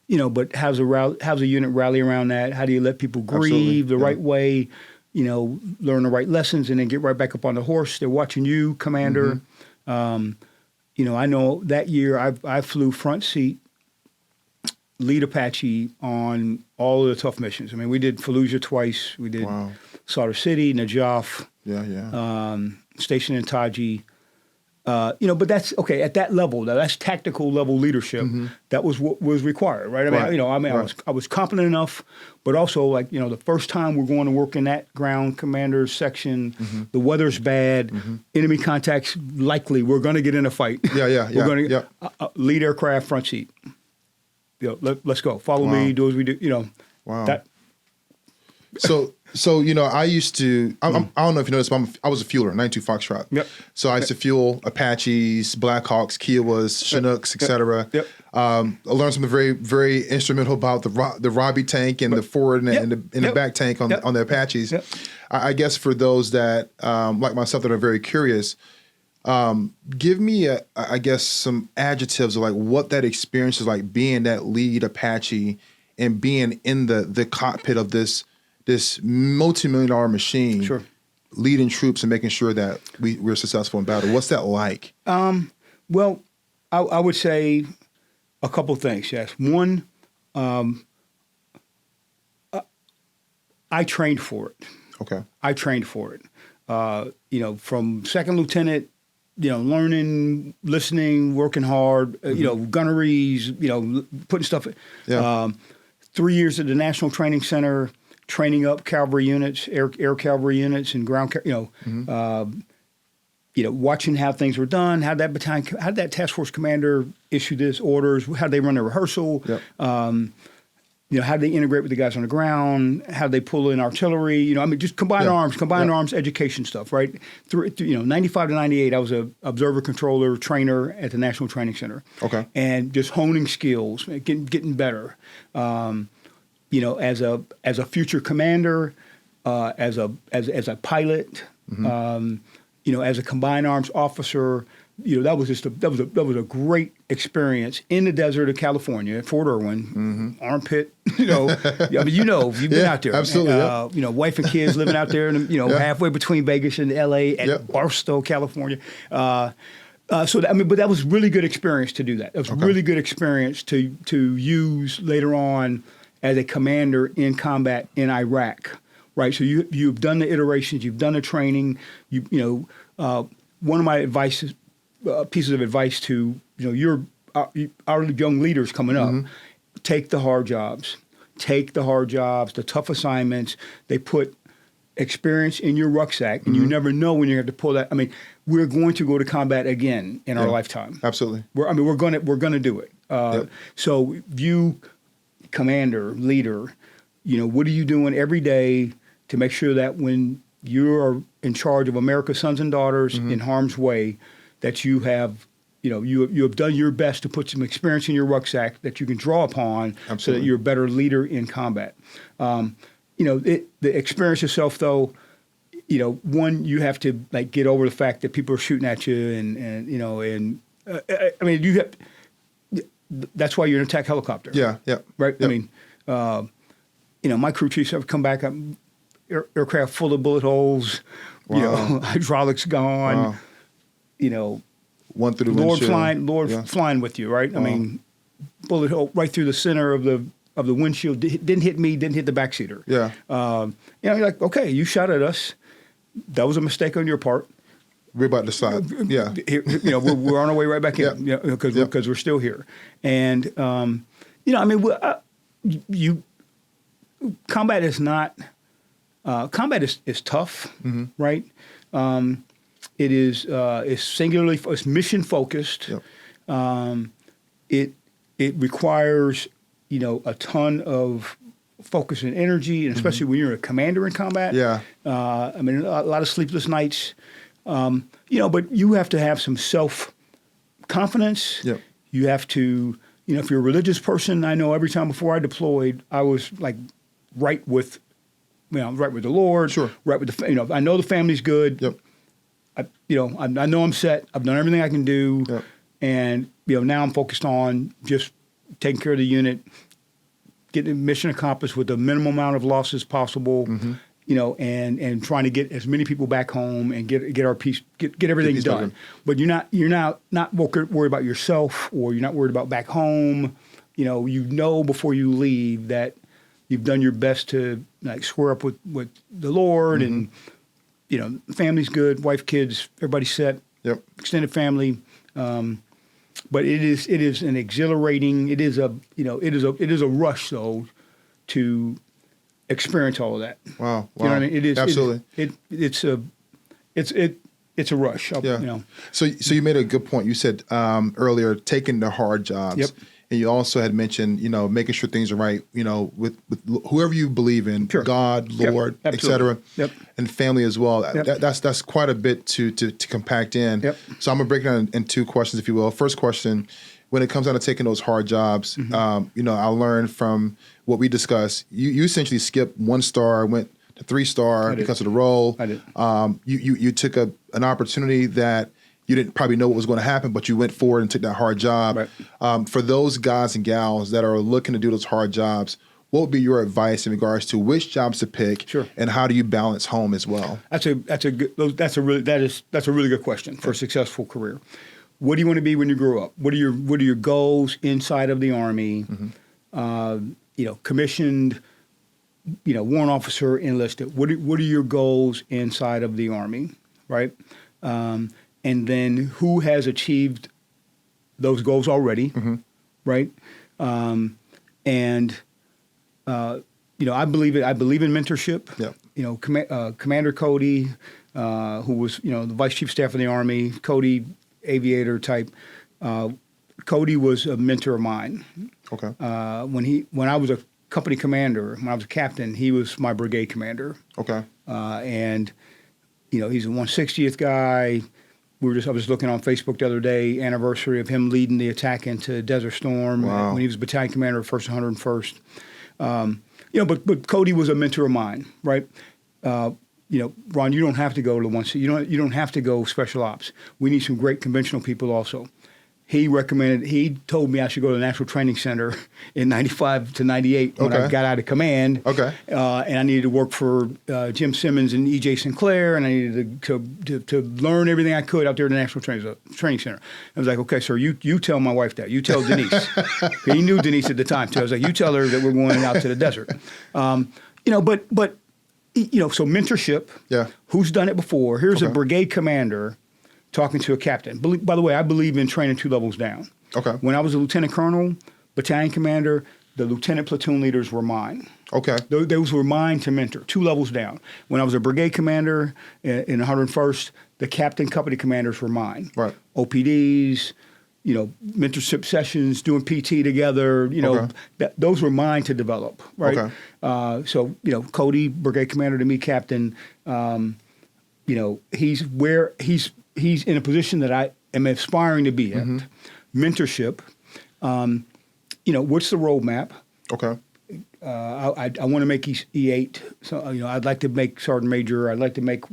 But how's a unit rally around that? How do you let people grieve the right way? Learn the right lessons and then get right back up on the horse. They're watching you, commander. I know that year I flew front seat, lead Apache on all of the tough missions. I mean, we did Fallujah twice. We did Sadr City, Najaf, Station in Taji. but that's okay at that level. Now, that's tactical level leadership. That was what was required, right? I was competent enough, but also like the first time we're going to work in that ground commander section, the weather's bad, enemy contacts likely. We're going to get in a fight. We're going to lead aircraft front seat. Let's go. Follow me. Do as we do. Wow. That. So I used to. I don't know if you know this, but I was a fueler, 92 Foxtrot. Yep. So I used to fuel Apaches, Blackhawks, Kiowas, Chinooks, etc. Yep. I learned something very, very instrumental about the Robbie tank and the forward and the back tank on the Apaches. Yep. I guess for those that like myself that are very curious, give me I guess some adjectives of like what that experience is like being that lead Apache and being in the cockpit of this multi-million-dollar machine, sure, leading troops and making sure that we're successful in battle. What's that like? Well, I would say a couple things. Yes, one, I trained for it. Okay, I trained for it. From second lieutenant, learning, listening, working hard. Gunneries. Putting stuff. Yeah. 3 years at the National Training Center. Training up cavalry units, air cavalry units, and ground. Watching how things were done, how that task force commander issue this orders, how they run their rehearsal, yep. How they integrate with the guys on the ground, how they pull in artillery. Just combined arms education stuff, right? Through 95 to 98, I was a observer controller trainer at the National Training Center. Okay, and just honing skills, getting better. As a future commander, as a pilot, as a combined arms officer, that was a great experience in the desert of California, Fort Irwin, armpit. You've been out there. Absolutely. Wife and kids living out there, and halfway between Vegas and L.A. at Barstow, California. But that was really good experience to do that. It was really good experience to use later on as a commander in combat in Iraq, right? So you've done the iterations, you've done the training. One of my pieces of advice to our young leaders coming up: take the hard jobs, the tough assignments. They put experience in your rucksack, and you never know when you have to pull that. We're going to go to combat again in our lifetime. Absolutely. We're gonna do it. So you, commander, leader, what are you doing every day to make sure that when you are in charge of America's sons and daughters in harm's way, that you have, you have done your best to put some experience in your rucksack that you can draw upon. Absolutely. So that you're a better leader in combat. The experience itself, though, one, you have to get over the fact that people are shooting at you, and you have. That's why you're an attack helicopter. Yeah. Right. Yep. My crew chiefs have come back, aircraft full of bullet holes, Wow. Hydraulics gone, Wow. One through the Lord flying with you, right? Wow. Bullet hole right through the center of the windshield. Didn't hit me. Didn't hit the backseater. Yeah. You're like, okay, you shot at us. That was a mistake on your part. We're about to decide. Yeah. We're on our way right back in. Because we're still here. And combat is not. Combat is tough, right? It is it's singularly, it's mission focused. Yep. It requires a ton of focus and energy, and especially when you're a commander in combat. Yeah. A lot of sleepless nights. But you have to have some self-confidence. Yep. You have to, if you're a religious person, I know every time before I deployed, I was right with the Lord. Sure. Right with I know the family's good. Yep. I know I'm set. I've done everything I can do. Yep. And, now I'm focused on just taking care of the unit, getting the mission accomplished with the minimum amount of losses possible. And trying to get as many people back home and get our piece, get everything done. But you're not worried about yourself, or you're not worried about back home. Before you leave that you've done your best to square up with the Lord, and family's good, wife, kids, everybody's set. extended family. But it is an exhilarating. It is a rush though to experience all of that. Wow. You know what I mean? It is absolutely. It's a rush. Yeah. You know. So you made a good point. You said earlier taking the hard jobs. Yep. And you also had mentioned, making sure things are right, with whoever you believe in, sure. God, Lord, et cetera, and family as well. That's quite a bit to compact in. So I'm gonna break it down in two questions, if you will. First question: when it comes down to taking those hard jobs, I learned from what we discussed. You essentially skipped 1 star, went to 3-star because of the role. I did. You took an opportunity that you didn't probably know what was going to happen, but you went forward and took that hard job. Right. For those guys and gals that are looking to do those hard jobs, what would be your advice in regards to which jobs to pick, and how do you balance home as well? That's a really good question for a successful career. What do you want to be when you grow up? What are your goals inside of the Army? Commissioned, warrant officer, enlisted. What are your goals inside of the Army, right? And then who has achieved those goals already, right? I believe it. I believe in mentorship. Commander Cody, who was the Vice Chief of Staff of the Army, Cody, aviator type. Cody was a mentor of mine. Okay. When I was a company commander, when I was a captain, he was my brigade commander. Okay. And he's a 160th guy. I was looking on Facebook the other day, anniversary of him leading the attack into Desert Storm when he was battalion commander of 1st 101st. But Cody was a mentor of mine, right? Ron, you don't have to go to the 160. You don't have to go special ops. We need some great conventional people also. He told me I should go to the National Training Center in 95 to 98 when I got out of command. Okay. And I needed to work for Jim Simmons and E.J. Sinclair, and I needed to learn everything I could out there at the National Training Center. I was like, okay, sir, you tell my wife that. You tell Denise. He knew Denise at the time, too. I was like, you tell her that we're going out to the desert. So mentorship. Yeah. Who's done it before? Here's a brigade commander talking to a captain. By the way, I believe in training 2 levels down. Okay. When I was a lieutenant colonel, battalion commander, the lieutenant platoon leaders were mine. Okay. Those were mine to mentor, 2 levels down. When I was a brigade commander in 101st, the captain company commanders were mine. Right. OPDs, mentorship sessions, doing PT together, those were mine to develop, right? Okay. Cody, brigade commander to me, captain, he's in a position that I am aspiring to be at. Mentorship. What's the roadmap? Okay. I want to make E8. So I'd like to make sergeant major. I'd like to make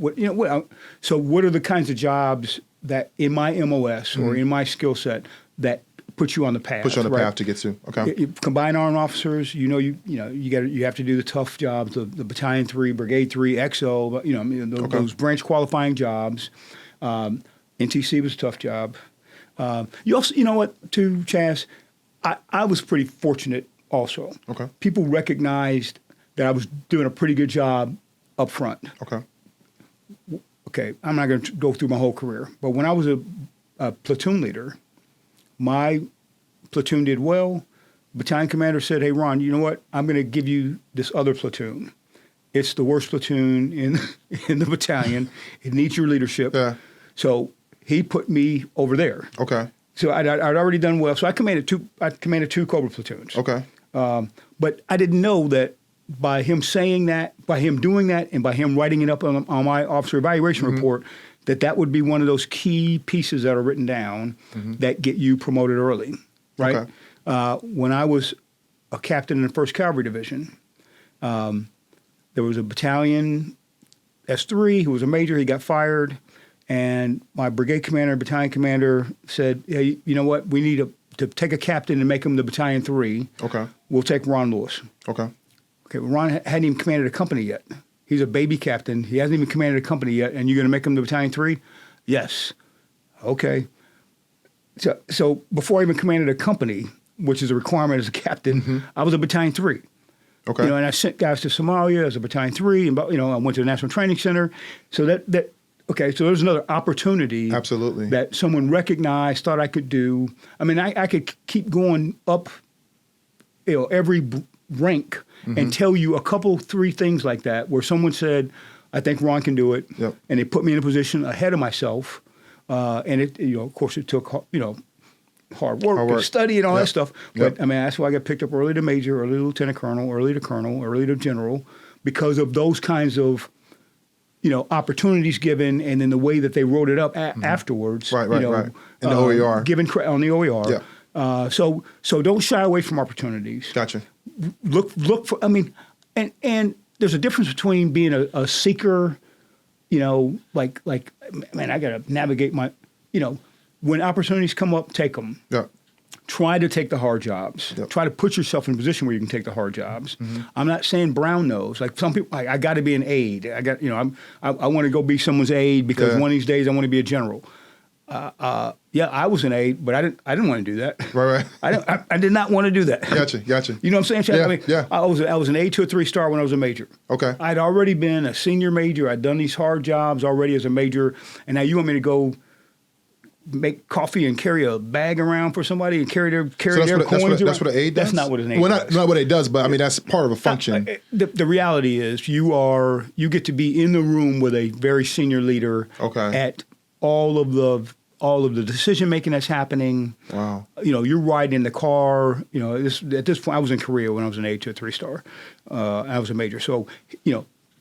So what are the kinds of jobs that in my MOS or in my skill set that put you on the path? Put you on the path to get to. Okay. Combined armed officers. You have to do the tough jobs. The battalion 3, brigade 3, XO. Those branch qualifying jobs. NTC was a tough job. You also, too, Chaz, I was pretty fortunate also. Okay. People recognized that I was doing a pretty good job up front. Okay. Okay, I'm not going to go through my whole career, but when I was a platoon leader, my platoon did well. Battalion commander said, hey, Ron, you know what? I'm going to give you this other platoon. It's the worst platoon in the battalion. It needs your leadership. Yeah. So he put me over there. Okay. So I'd already done well. So I commanded 2 Cobra platoons. Okay. But I didn't know that by him saying that, by him doing that, and by him writing it up on my officer evaluation report, that would be one of those key pieces that are written down that get you promoted early, right? Okay. When I was a captain in the 1st Cavalry Division, there was a battalion, S3, who was a major. He got fired. And my brigade commander, battalion commander said, hey, you know what? We need to take a captain and make him the battalion 3. Okay. We'll take Ron Lewis. Okay. Okay, well, Ron hadn't even commanded a company yet. He's a baby captain. He hasn't even commanded a company yet, and you're going to make him the battalion 3? Yes. Okay. So before I even commanded a company, which is a requirement as a captain, I was a battalion 3. Okay. And I sent guys to Somalia as a battalion 3, and I went to the National Training Center. So that Okay, so there's another opportunity. Absolutely. That someone recognized, thought I could do. I mean, I could keep going up, every rank and tell you a couple, 3 things like that where someone said, I think Ron can do it. Yep. And they put me in a position ahead of myself. And it, of course, it took, hard work and study and all that stuff. But I mean, that's why I got picked up early to major, early to lieutenant colonel, early to colonel, early to general, because of those kinds of, opportunities given, and then the way that they wrote it up afterwards. Right. In the OER. Given on the OER. Yeah. So don't shy away from opportunities. Gotcha. Look for. I mean, and there's a difference between being a seeker. Like man, I got to navigate my. When opportunities come up, take them. Yeah. Try to take the hard jobs. Yep. Try to put yourself in a position where you can take the hard jobs. I'm not saying brown nose. Like some people, I got to be an aide. I want to go be someone's aide because one of these days I want to be a general. Yeah, I was an aide, but I didn't want to do that. Right. I did not want to do that. Gotcha. You know what I'm saying? Yeah. I was an A to a 3-star when I was a major. Okay. I'd already been a senior major. I'd done these hard jobs already as a major, and now you want me to go make coffee and carry a bag around for somebody and carry their coins around? That's what an aide does? That's not what an aide does. Not what it does, but I mean, that's part of a function. The reality is you get to be in the room with a very senior leader at all of the decision making that's happening. Wow. You're riding in the car. At this point, I was in Korea when I was an A to a 3-star. I was a major. So,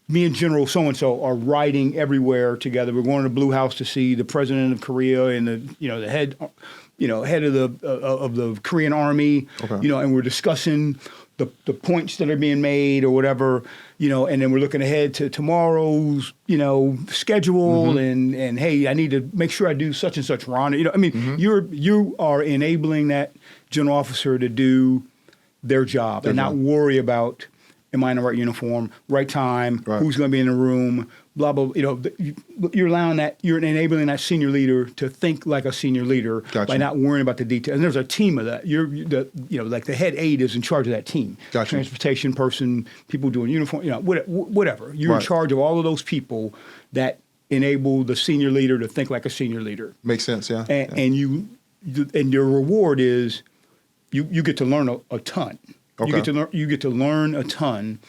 me and General so-and-so are riding everywhere together. We're going to the Blue House to see the president of Korea and the head of the Korean Army, and we're discussing the points that are being made or whatever, and then we're looking ahead to tomorrow's, schedule and hey, I need to make sure I do such and such, Ron. You are enabling that general officer to do their job and not worry about, am I in the right uniform, right time, who's going to be in the room, blah, blah. You're enabling that senior leader to think like a senior leader by not worrying about the details. And there's a team of that. Like the head aide is in charge of that team. Gotcha. Transportation person, people doing uniform, whatever. You're in charge of all of those people that enable the senior leader to think like a senior leader. Makes sense, yeah. And your reward is you get to learn a ton. Okay. You get to learn a ton,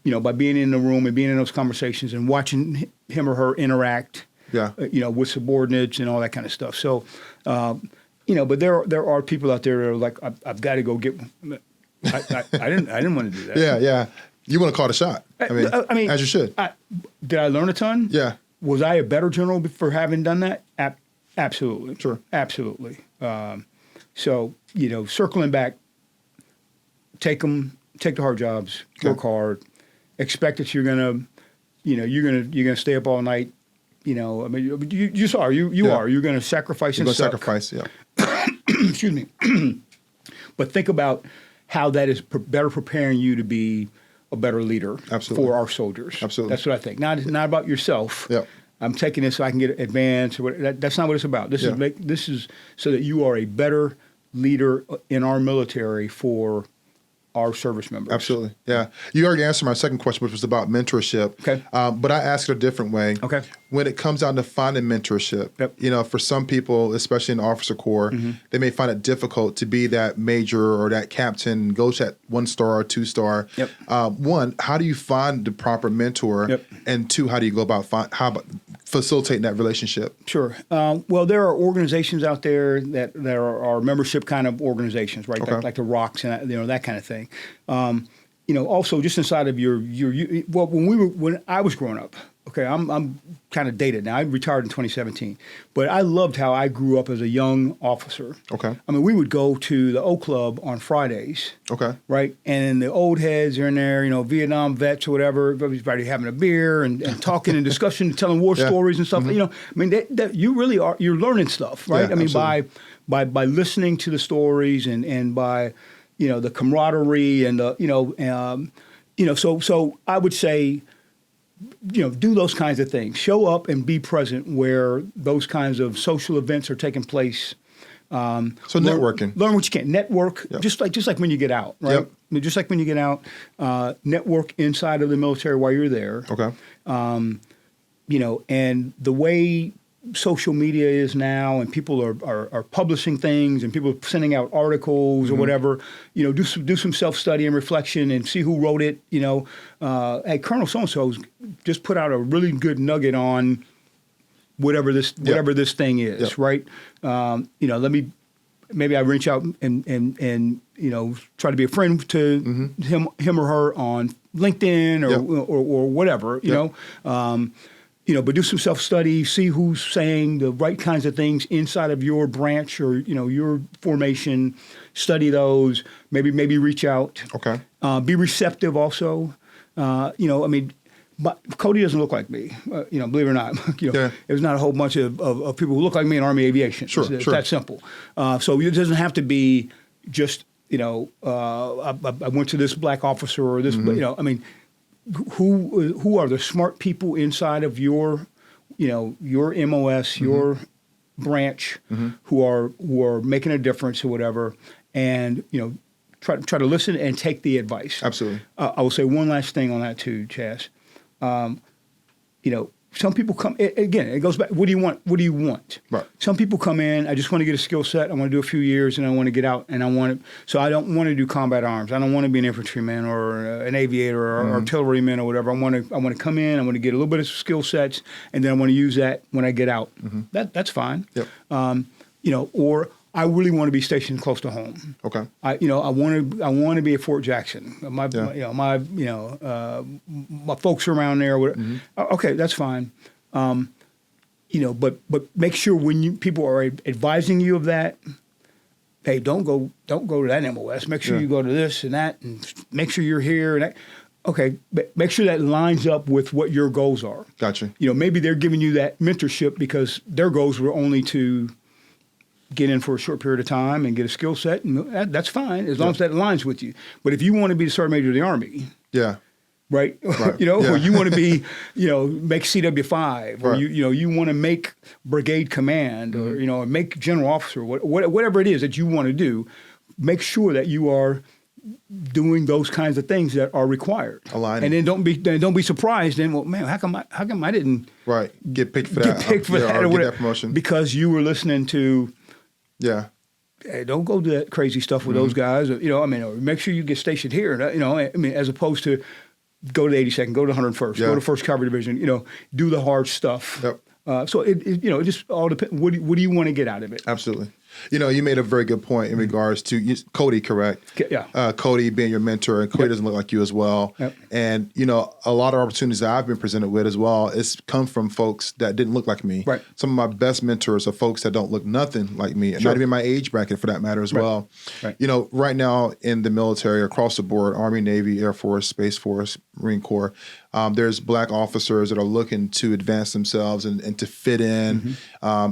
by being in the room and being in those conversations and watching him or her interact, with subordinates and all that kind of stuff. So, but there are people out there that are like, I've got to go get. I didn't want to do that. Yeah. You want to call the shot. I mean, as you should. Did I learn a ton? Yeah. Was I a better general for having done that? Absolutely. Sure. Absolutely. So circling back. Take the hard jobs, work hard, expect that you're gonna stay up all night. You are. You're gonna sacrifice and suck. Sacrifice, yeah. Excuse me. But think about how that is better preparing you to be a better leader for our soldiers. Absolutely. That's what I think. Not about yourself. Yep. I'm taking this so I can get advanced. That's not what it's about. This is so that you are a better leader in our military for our service members. Absolutely. Yeah. You already answered my second question, which was about mentorship. Okay. But I asked it a different way. Okay. When it comes down to finding mentorship, for some people, especially in the officer corps, they may find it difficult to be that major or that captain, go to that 1-star or 2-star. Yep. One, how do you find the proper mentor? Yep. And two, how do you go about facilitating that relationship? Sure. Well, there are organizations out there that are membership kind of organizations, right? Okay. Like the Rocks and that kind of thing. Also just inside of when I was growing up. Okay, I'm kind of dated now. I retired in 2017, but I loved how I grew up as a young officer. Okay. I mean, we would go to the O Club on Fridays. Okay. Right, and the old heads are in there, Vietnam vets or whatever. Everybody having a beer and talking and discussion, and telling war stories and stuff. I mean, you really are. You're learning stuff, right? Yeah, I mean, absolutely. by listening to the stories and by the camaraderie and so I would say. Do those kinds of things. Show up and be present where those kinds of social events are taking place. Networking. Learn what you can. Network, just like when you get out, right? Yep. Just like when you get out, network inside of the military while you're there. Okay. And the way social media is now, and people are publishing things, and people are sending out articles or whatever. Do some self-study and reflection, and see who wrote it. Hey, Colonel so-and-so just put out a really good nugget on whatever this thing is, right? Maybe I reach out and try to be a friend to him or her on LinkedIn or whatever, but do some self-study, see who's saying the right kinds of things inside of your branch or, your formation, study those, maybe reach out. Okay. Be receptive also. But Cody doesn't look like me, believe it or not. There's not a whole bunch of people who look like me in Army Aviation. Sure, It's that simple. So it doesn't have to be just, I went to this black officer or this, who are the smart people inside of your MOS, your branch, who are making a difference or whatever, and try to listen and take the advice. Absolutely. I will say one last thing on that too, Chaz. Some people come, again, it goes back, what do you want? What do you want? Right. Some people come in, I just want to get a skill set, I want to do a few years, and I want to get out, and so I don't want to do combat arms. I don't want to be an infantryman or an aviator or artilleryman or whatever. I want to come in, I want to get a little bit of skill sets, and then I want to use that when I get out. That's fine. Yep. Or I really want to be stationed close to home. Okay. I want to be at Fort Jackson. My folks are around there. Okay, that's fine. But make sure when people are advising you of that, hey, don't go to that MOS. Make sure you go to this and that, and make sure you're here and that. Okay, make sure that lines up with what your goals are. Gotcha. Maybe they're giving you that mentorship because their goals were only to get in for a short period of time and get a skill set, and that's fine as long as that aligns with you. But if you want to be the sergeant major of the Army, right? Or you want to be, make CW5, or you want to make brigade command, or make general officer, whatever it is that you want to do, make sure that you are doing those kinds of things that are required. Aligning. And then don't be surprised. Then, well, man, how come I didn't get picked for that? Or get that promotion because you were listening to. Yeah. Hey, don't go do that crazy stuff with those guys. Or make sure you get stationed here. As opposed to go to the 82nd, go to 101st, go to 1st Cavalry Division. Do the hard stuff. Yep. So it just all depends. What do you want to get out of it? Absolutely. You made a very good point in regards to Cody, correct? Yeah. Cody being your mentor, and Cody doesn't look like you as well. Yep. And, a lot of opportunities that I've been presented with as well, it's come from folks that didn't look like me. Right. Some of my best mentors are folks that don't look nothing like me, and not even my age bracket for that matter as well. Right. Right now in the military, across the board, Army, Navy, Air Force, Space Force, Marine Corps, there's black officers that are looking to advance themselves and to fit in.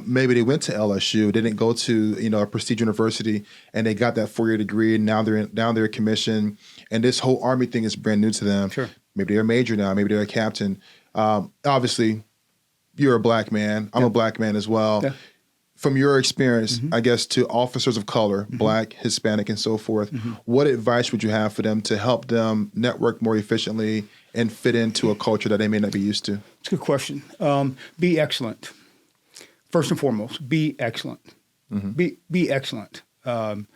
Maybe they went to LSU, they didn't go to a prestige university, and they got that 4-year degree, and now they're commissioned, and this whole Army thing is brand new to them. Sure. Maybe they're a major now, maybe they're a captain. Obviously, you're a black man. I'm a black man as well. Yeah. From your experience, I guess, to officers of color, black, Hispanic, and so forth, what advice would you have for them to help them network more efficiently and fit into a culture that they may not be used to? It's a good question. Be excellent. First and foremost, be excellent. Be excellent. I'm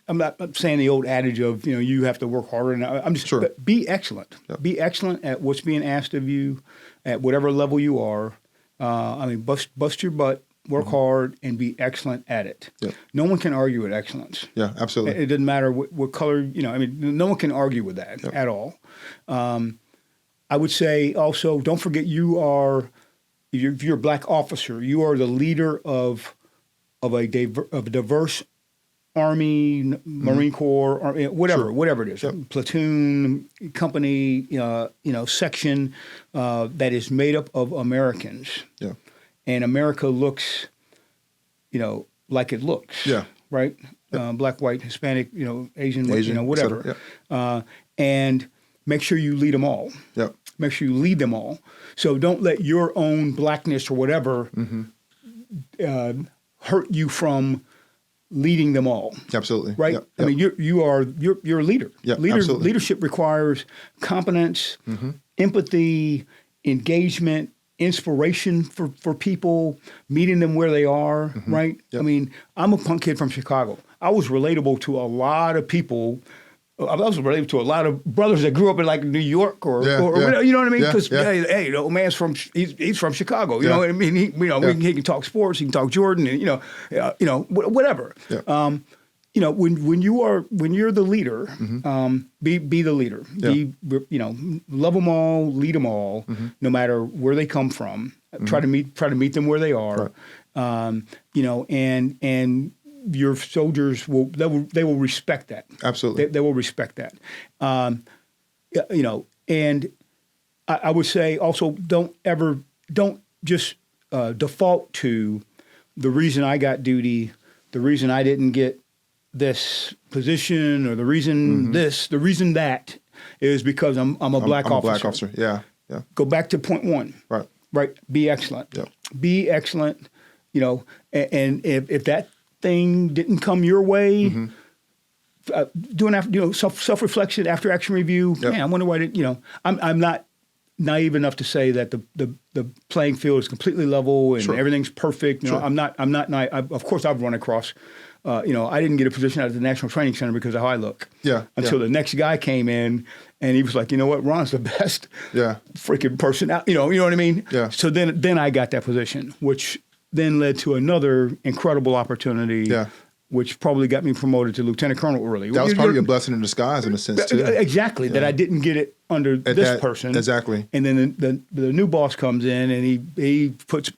not saying the old adage of you have to work harder. I'm just but be excellent. Yep. Be excellent at what's being asked of you, at whatever level you are. Bust your butt. Work hard and be excellent at it. Yep. No one can argue with excellence. Yeah, absolutely. It doesn't matter what color, no one can argue with that at all. I would say also, don't forget if you're a black officer, you are the leader of a diverse Army, Marine Corps, or whatever it is, platoon, company, section that is made up of Americans. Yeah. And America looks, like it looks. Yeah. Right? Yep. Black, white, Hispanic, Asian, whatever. Yep. And make sure you lead them all. Yep. Make sure you lead them all. So don't let your own blackness or whatever hurt you from leading them all. Absolutely. Right? Yep. I mean, you're a leader. Yep. Leadership requires competence, empathy, engagement, inspiration for people, meeting them where they are, right? Yep. I mean, I'm a punk kid from Chicago. I was relatable to a lot of people. I was related to a lot of brothers that grew up in like New York or whatever, you know what I mean? Because hey, the old man's he's from Chicago. You know what I mean? He can talk sports, he can talk Jordan, and whatever. Yeah. When you're the leader, be the leader. Yeah. Love them all, lead them all, no matter where they come from. Try to meet them where they are. Right. And your soldiers will respect that. Absolutely. They will respect that. And I would say also don't just default to the reason I got duty, the reason I didn't get this position, or the reason the reason that is because I'm a black officer. A black officer. Yeah. Yeah. Go back to point one. Right. Be excellent. Yep. Be excellent. And if that thing didn't come your way, doing after self reflection, after action review. Yep. Man, I wonder why I'm not naive enough to say that the playing field is completely level and everything's perfect. Sure. I'm not naive. Of course, I've run across. I didn't get a position at the National Training Center because of how I look. Yeah. Until the next guy came in and he was like, you know what, Ron's the best. Freaking person out. You know what I mean? Yeah. So then I got that position, which then led to another incredible opportunity. Yeah. Which probably got me promoted to lieutenant colonel early. That was probably a blessing in disguise in a sense too. Exactly, that I didn't get it under this person. Exactly. And then the new boss comes in and he puts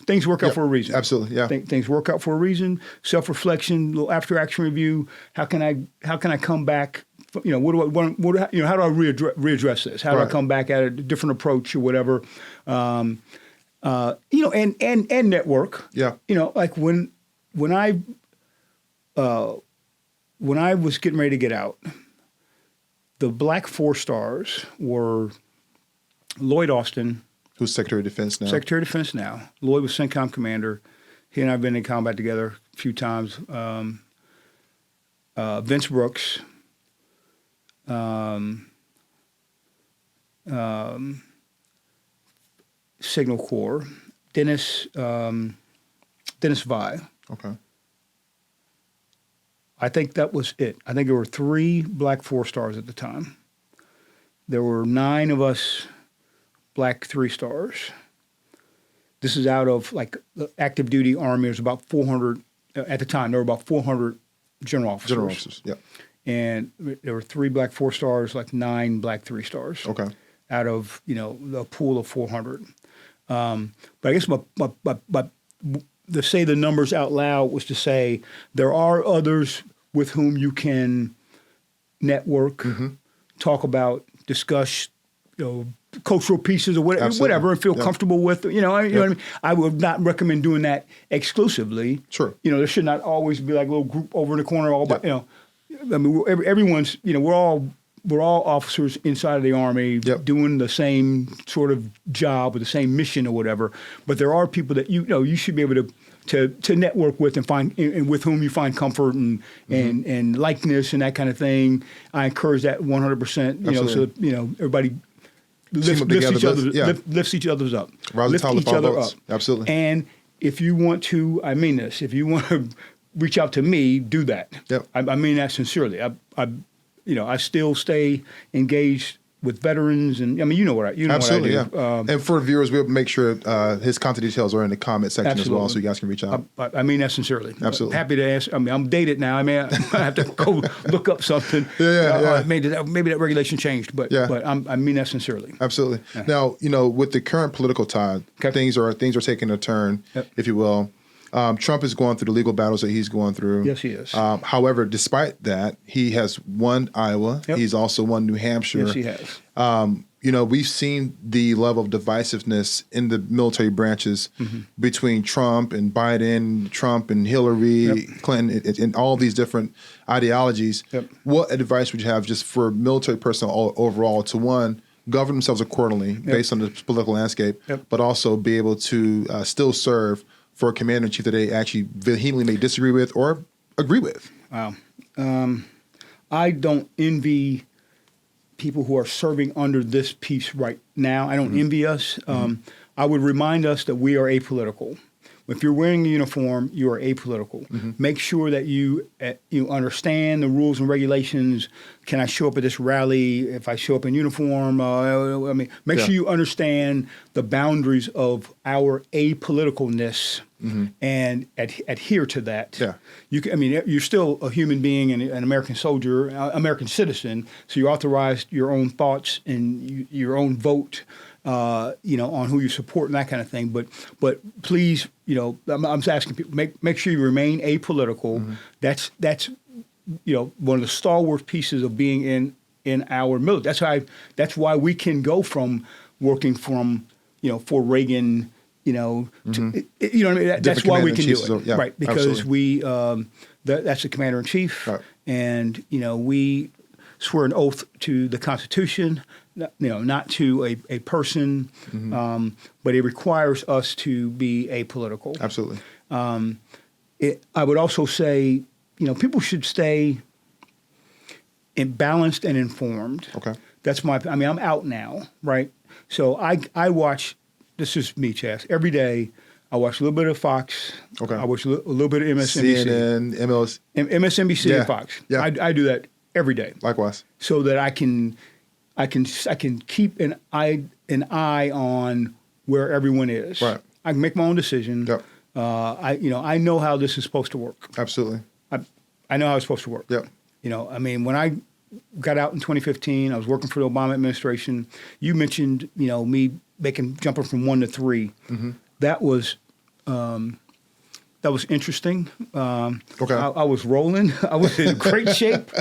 things work out for a reason. Absolutely, yeah. Things work out for a reason. Self-reflection, little after-action review. How can I come back? What do I want? How do I readdress this? How do I come back at a different approach or whatever? And network. Yeah. Like when I was getting ready to get out, the Black 4 stars were Lloyd Austin, who's Secretary of Defense now. Secretary of Defense now. Lloyd was CENTCOM commander. He and I have been in combat together a few times. Vince Brooks. Signal Corps. Dennis Vi. Okay. I think that was it. I think there were 3 Black 4 stars at the time. There were 9 of us Black 3 stars. This is out of like the active duty Army. There's about 400 at the time. There were about 400 general officers. General officers, yeah. And there were 3 Black 4 stars, like 9 Black 3 stars. Okay. Out of the pool of 400. But I guess to say the numbers out loud was to say there are others with whom you can network, talk about, discuss, cultural pieces or whatever, and feel comfortable with. You know what I mean? I would not recommend doing that exclusively. Sure. There should not always be like a little group over in the corner all by. I mean, everyone's. We're all officers inside of the Army doing the same sort of job or the same mission or whatever. But there are people that you should be able to network with and find and with whom you find comfort and likeness and that kind of thing. I encourage that 100%. So everybody lifts each other's up. Lift each other up. Absolutely. And if you want to, I mean this. If you want to reach out to me, do that. Yep. I mean that sincerely. I still stay engaged with veterans, and I mean, Absolutely, what I do. Yeah. And for viewers, we'll make sure his contact details are in the comment section as well, so you guys can reach out. I mean that sincerely. Absolutely. Happy to ask. I mean, I'm dated now. I mean, I have to go look up something. Maybe that regulation changed, but I mean that sincerely. Absolutely. Yeah. Now, with the current political tide, things are taking a turn, if you will. Trump is going through the legal battles that he's going through. Yes, he is. However, despite that, he has won Iowa. Yep. He's also won New Hampshire. Yes, he has. We've seen the level of divisiveness in the military branches between Trump and Biden, Trump and Hillary, Clinton, and all these different ideologies. Yep. What advice would you have just for military personnel overall to, one, govern themselves accordingly based on the political landscape, but also be able to still serve for a commander-in-chief that they actually vehemently may disagree with or agree with? Wow. I don't envy people who are serving under this piece right now. I don't envy us. I would remind us that we are apolitical. If you're wearing a uniform, you are apolitical. Make sure that you understand the rules and regulations. Can I show up at this rally if I show up in uniform? Make sure you understand the boundaries of our apoliticalness and adhere to that. Yeah. You're still a human being and an American soldier, American citizen. So you're authorized your own thoughts and your own vote. On who you support and that kind of thing, but please, I'm just asking people, make sure you remain apolitical. That's one of the stalwart pieces of being in our military. That's why we can go from working from Fort Reagan, to, you know what I mean. That's why we can do it, right? Because absolutely. That's the commander in chief, right. And we swear an oath to the Constitution. Not to a person, but it requires us to be apolitical. Absolutely. I would also say, people should stay balanced and informed. Okay. That's I'm out now, right? So I watch, this is me, Chas, every day. I watch a little bit of Fox. Okay. I watch a little bit of MSNBC. CNN, MSNBC and Fox. Yeah. I do that every day. Likewise. So that I can keep an eye on where everyone is. Right. I can make my own decision. Yep. I know how this is supposed to work. Absolutely. I know how it's supposed to work. Yep. When I got out in 2015, I was working for the Obama administration. You mentioned, me jumping from 1 to 3. That was interesting. Okay. I was rolling. I was in great shape.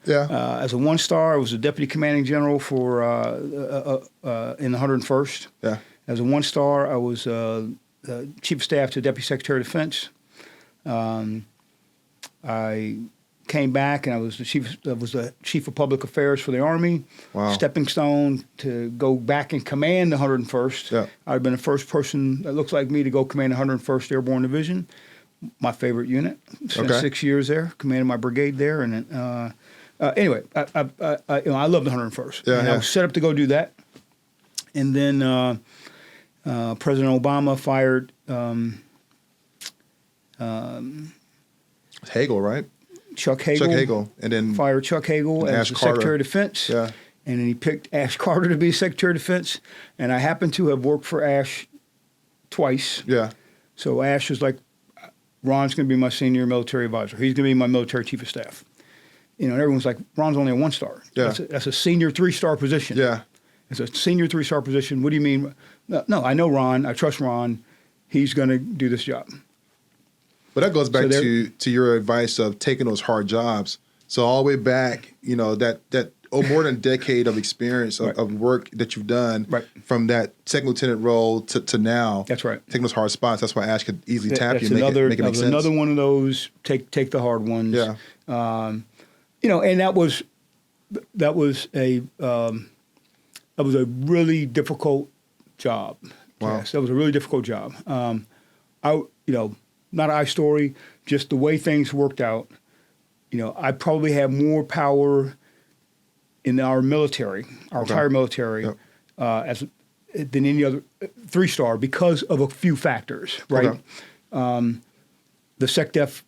Yeah. As a 1-star, I was a deputy commanding general for in the 101st. Yeah. As a 1-star, I was chief of staff to deputy secretary of defense. I came back and I was the chief of public affairs for the Army. Wow. Stepping stone to go back and command the 101st. Yeah. I've been the first person that looks like me to go command the 101st Airborne Division. My favorite unit. Spent 6 years there, commanded my brigade there, and anyway, I love the 101st. Yeah, I was set up to go do that, and then President Obama fired Hagel, right? Chuck Hagel, and then fired Chuck Hagel as the Secretary of Defense. Yeah. And then he picked Ash Carter to be Secretary of Defense. And I happen to have worked for Ash twice. Yeah. So Ash was like, Ron's going to be my senior military advisor. He's going to be my military chief of staff. And everyone's like, Ron's only a 1-star. Yeah. That's a senior 3-star position. Yeah. It's a senior 3-star position. What do you mean? No, I know Ron. I trust Ron. He's going to do this job. But that goes back to your advice of taking those hard jobs. So all the way back, that more than a decade of experience of work that you've done from that second lieutenant role to now. That's right. Taking those hard spots. That's why Ash could easily tap you and make it make sense. Another one of those, take the hard ones. Yeah. And that was a really difficult job. Wow. Yes, that was a really difficult job. Not an eye story, just the way things worked out. I probably have more power in our military, our entire military, than any other 3-star because of a few factors, right? Okay. The SecDef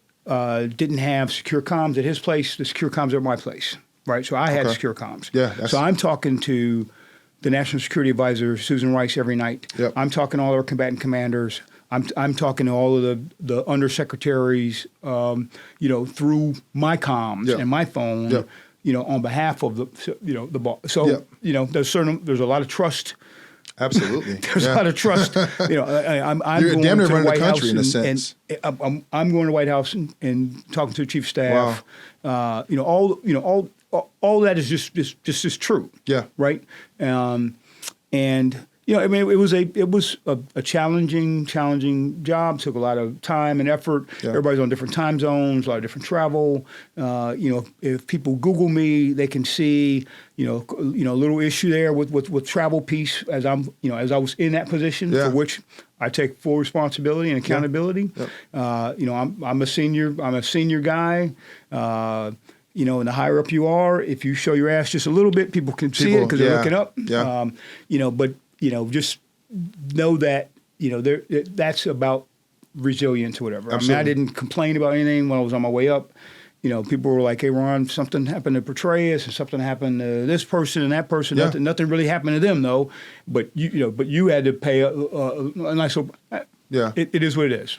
didn't have secure comms at his place. The secure comms are at my place, right? So I had secure comms. Yeah. So I'm talking to the National Security Advisor, Susan Rice, every night. Yep. I'm talking to all our combatant commanders. I'm talking to all of the undersecretaries, through my comms and my phone, on behalf of the boss. So, there's a lot of trust. Absolutely. There's a lot of trust. I'm You're going damn near to running the White the country House in a sense. And I'm going to the White House and talking to the chief of staff. Wow. All that is just true. Yeah. Right. It was a challenging job. Took a lot of time and effort. Yeah. Everybody's on different time zones, a lot of different travel. If people Google me, they can see, a little issue there with travel piece as I was in that position for which I take full responsibility and accountability. Yeah. Yep. I'm a senior guy. And the higher up you are, if you show your ass just a little bit, people can see it because they're looking up. Yeah. But just know that, that's about resilience or whatever. Absolutely. I didn't complain about anything when I was on my way up. People were like, "Hey, Ron, something happened to Petraeus, and something happened to this person and that person. Yeah. Nothing really happened to them, though. But you had to pay a nice. Yeah, it is what it is.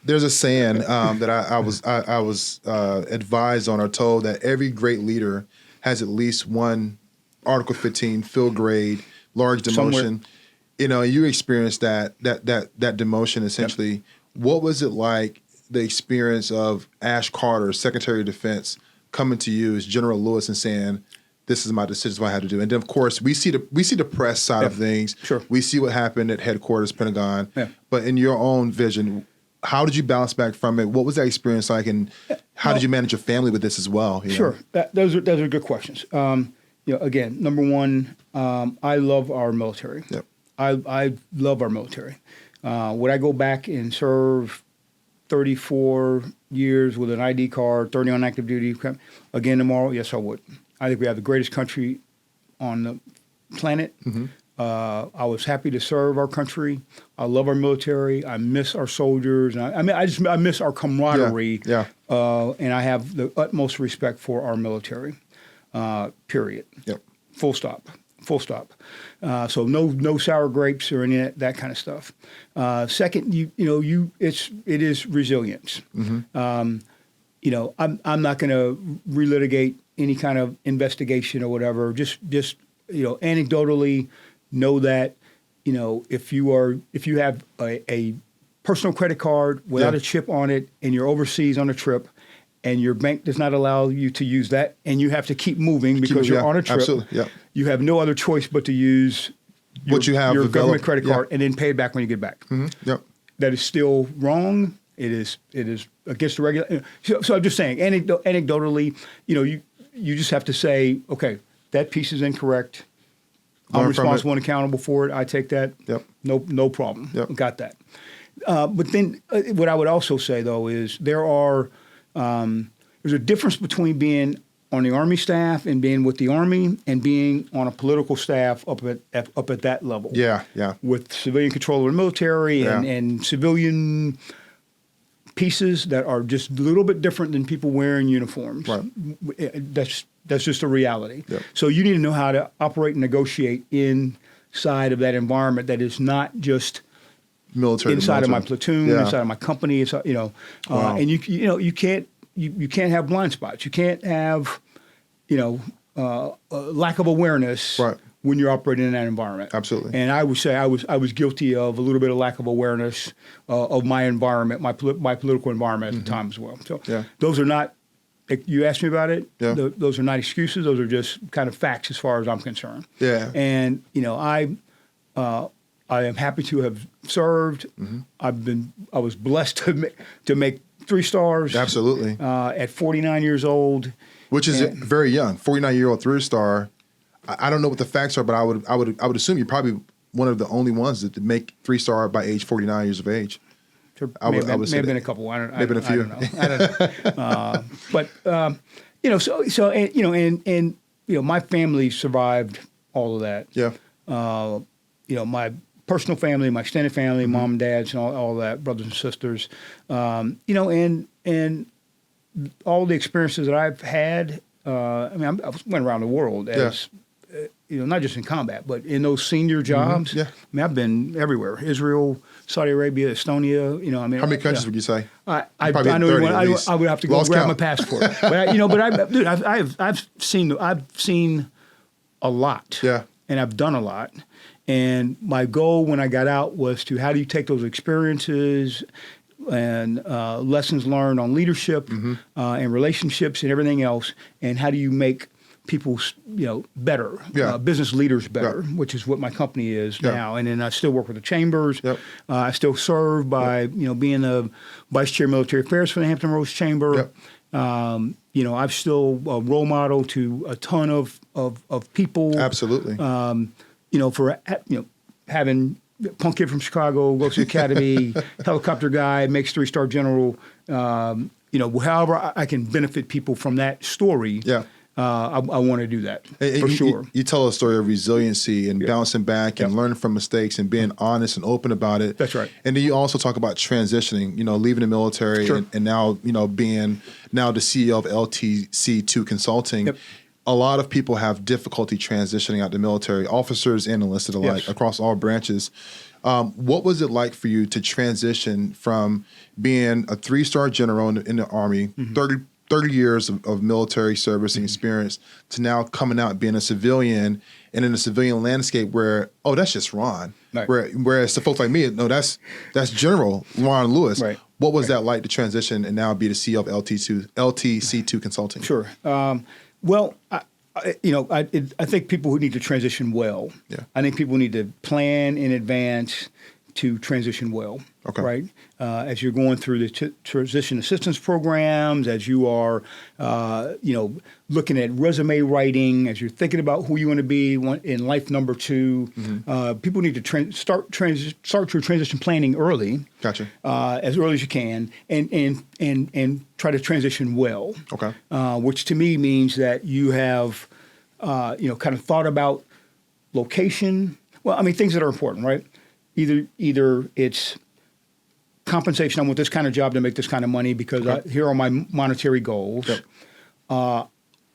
There's a saying that I was advised on or told that every great leader has at least one Article 15 field grade large demotion. Somewhere. You experienced that demotion essentially. Yep. What was it like? The experience of Ash Carter, Secretary of Defense, coming to you as General Lewis and saying, "This is my decision, what I have to do." And then, of course, we see the press side of things. Sure. We see what happened at headquarters, Pentagon. Yeah. But in your own vision, how did you bounce back from it? What was that experience like, and how did you manage your family with this as well? Sure. Those are good questions. Again, number one, I love our military. Yep. I love our military. Would I go back and serve 34 years with an ID card, 30 on active duty again tomorrow? Yes, I would. I think we have the greatest country on the planet. Mm-hmm. I was happy to serve our country. I love our military. I miss our soldiers. I miss our camaraderie. Yeah. And I have the utmost respect for our military. Period. Yep. Full stop. So no sour grapes or any of that kind of stuff. Second, it is resilience. Mm-hmm. I'm not going to relitigate any kind of investigation or whatever. Just anecdotally know that if you have a personal credit card without a chip on it and you're overseas on a trip, and your bank does not allow you to use that, and you have to keep moving because you're on a trip. Absolutely. Yep. You have no other choice but to use your government credit card and then pay it back when you get back. Mm-hmm. Yep. That is still wrong. It is against the regular. So I'm just saying, anecdotally, you just have to say, okay, that piece is incorrect. I'm responsible and accountable for it. I take that. Yep. No problem. Yep. Got that. But then what I would also say, though, is there's a difference between being on the Army staff and being with the Army and being on a political staff up at that level. Yeah. With civilian control of the military and civilian pieces that are just a little bit different than people wearing uniforms. Right. That's just a reality. Yep. So you need to know how to operate and negotiate inside of that environment that is not just military inside of my platoon, inside of my company. Wow. And you can't have blind spots. You can't have lack of awareness when you're operating in that environment. Absolutely. And I would say I was guilty of a little bit of lack of awareness of my environment, my political environment at the time as well. So those are not. You asked me about it. Yeah. Those are not excuses. Those are just kind of facts as far as I'm concerned. Yeah. And I am happy to have served. Mm-hmm. I was blessed to make 3 stars. Absolutely. At 49 years old, which is very young. 49-year-old 3-star. I don't know what the facts are, but I would assume you're probably one of the only ones that make 3-star by age 49 years of age. May have been a couple. I don't know. But my family survived all of that. Yeah. My personal family, my extended family, mom and dads, and all that, brothers and sisters, and all the experiences that I've had. I went around the world as, not just in combat, but in those senior jobs. Mm-hmm. Yeah. I mean, I've been everywhere: Israel, Saudi Arabia, Estonia. How many countries would you say? I would have to go grab my passport. But I've seen a lot. Yeah. And I've done a lot. And my goal when I got out was to how do you take those experiences and lessons learned on leadership and relationships and everything else, and how do you make people better, business leaders better, which is what my company is now. And then I still work with the chambers. Yep. I still serve by being the vice chair of military affairs for the Hampton Roads Chamber. Yep. I'm still a role model to a ton of people. Absolutely. For having punk kid from Chicago, goes to the academy, helicopter guy, makes 3-star general, however I can benefit people from that story. Yeah. I want to do that for sure. You tell a story of resiliency and bouncing back and learning from mistakes and being honest and open about it. That's right. And then you also talk about transitioning, leaving the military and now, being now the CEO of LTC2 Consulting. Yep. A lot of people have difficulty transitioning out the military, officers and enlisted alike, across all branches. What was it like for you to transition from being a 3-star general in the Army, 30 years of military service and experience, to now coming out being a civilian and in a civilian landscape where, that's just Ron. Right. Whereas to folks like me, no, that's General Ronald Lewis. Right. What was that like to transition and now be the CEO of LTC2 Consulting? Sure. Well, I think people who need to transition well. Yeah. I think people need to plan in advance to transition well. Okay. Right. As you're going through the transition assistance programs, as you are, looking at resume writing, as you're thinking about who you want to be in life number 2, people need to start your transition planning early. Gotcha. As early as you can, and try to transition well. Okay. Which to me means that you have, kind of thought about location. Well, I mean, things that are important, right? Either it's compensation. I want this kind of job to make this kind of money because here are my monetary goals. Yep.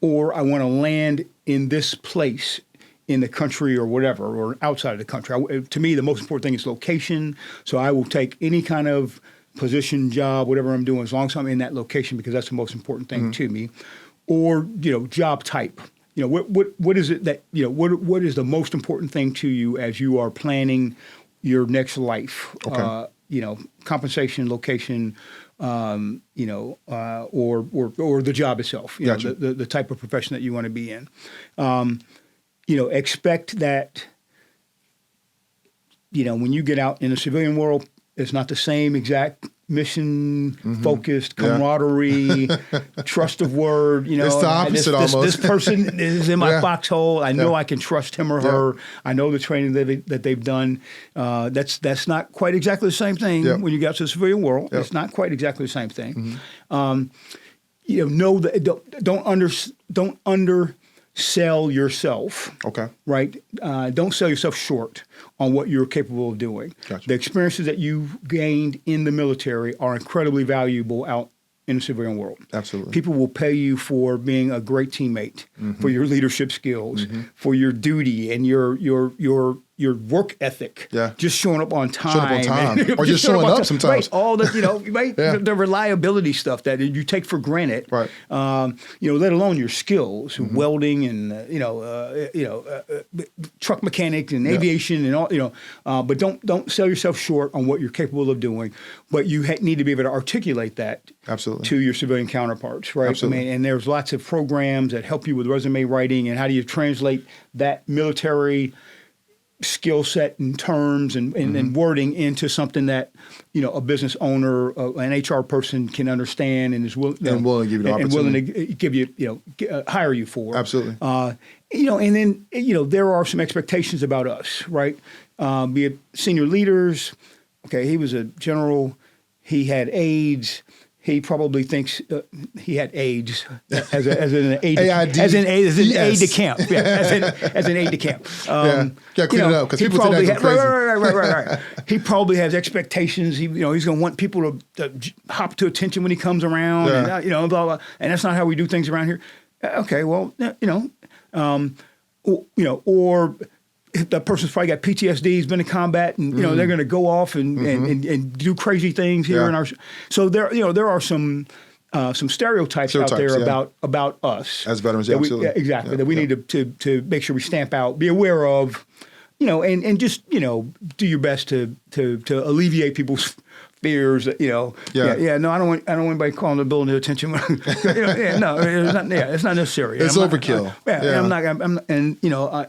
Or I want to land in this place in the country or whatever, or outside of the country. To me, the most important thing is location. So I will take any kind of position, job, whatever I'm doing, as long as I'm in that location, because that's the most important thing to me. Or, job type. What is it that, what is the most important thing to you as you are planning your next life? Okay. Compensation, location, or the job itself. Gotcha. The type of profession that you want to be in. Expect that. When you get out in the civilian world, it's not the same exact mission focused camaraderie, trust of word. It's the opposite almost. This person is in my foxhole. I know I can trust him or her. I know the training that they've done. That's not quite exactly the same thing when you get to the civilian world. It's not quite exactly the same thing. Know that don't undersell yourself. Okay. Right. Don't sell yourself short on what you're capable of doing. Gotcha. The experiences that you've gained in the military are incredibly valuable out in the civilian world. Absolutely. People will pay you for being a great teammate, for your leadership skills, for your duty and your work ethic. Yeah. Just showing up on time. Or just showing up sometimes. Right. All the, the reliability stuff that you take for granted. Right. Let alone your skills, welding and, truck mechanic and aviation and all, but don't sell yourself short on what you're capable of doing. But you need to be able to articulate that to your civilian counterparts, right? Absolutely. I mean, and there's lots of programs that help you with resume writing and how do you translate that military skill set and terms and wording into something that a business owner, an HR person can understand and is willing to give you the opportunity and willing to give you hire you for. Absolutely. And then there are some expectations about us, right? Be it senior leaders. Okay, he was a general. He had AIDS. He probably thinks he had AIDS as an aide de camp. Yeah, as an aide de camp. Got to clean it up because people think that's crazy. Right. He probably has expectations. He's going to want people to hop to attention when he comes around. Yeah. And, blah, blah. And that's not how we do things around here. Okay, well, or the person's probably got PTSD, he's been in combat, and they're going to go off and do crazy things here in our. So there are some stereotypes out there about us as veterans. Absolutely, exactly. That we need to make sure we stamp out, be aware of, and just do your best to alleviate people's fears. No, I don't want anybody calling the building to attention. It's not necessary. It's overkill.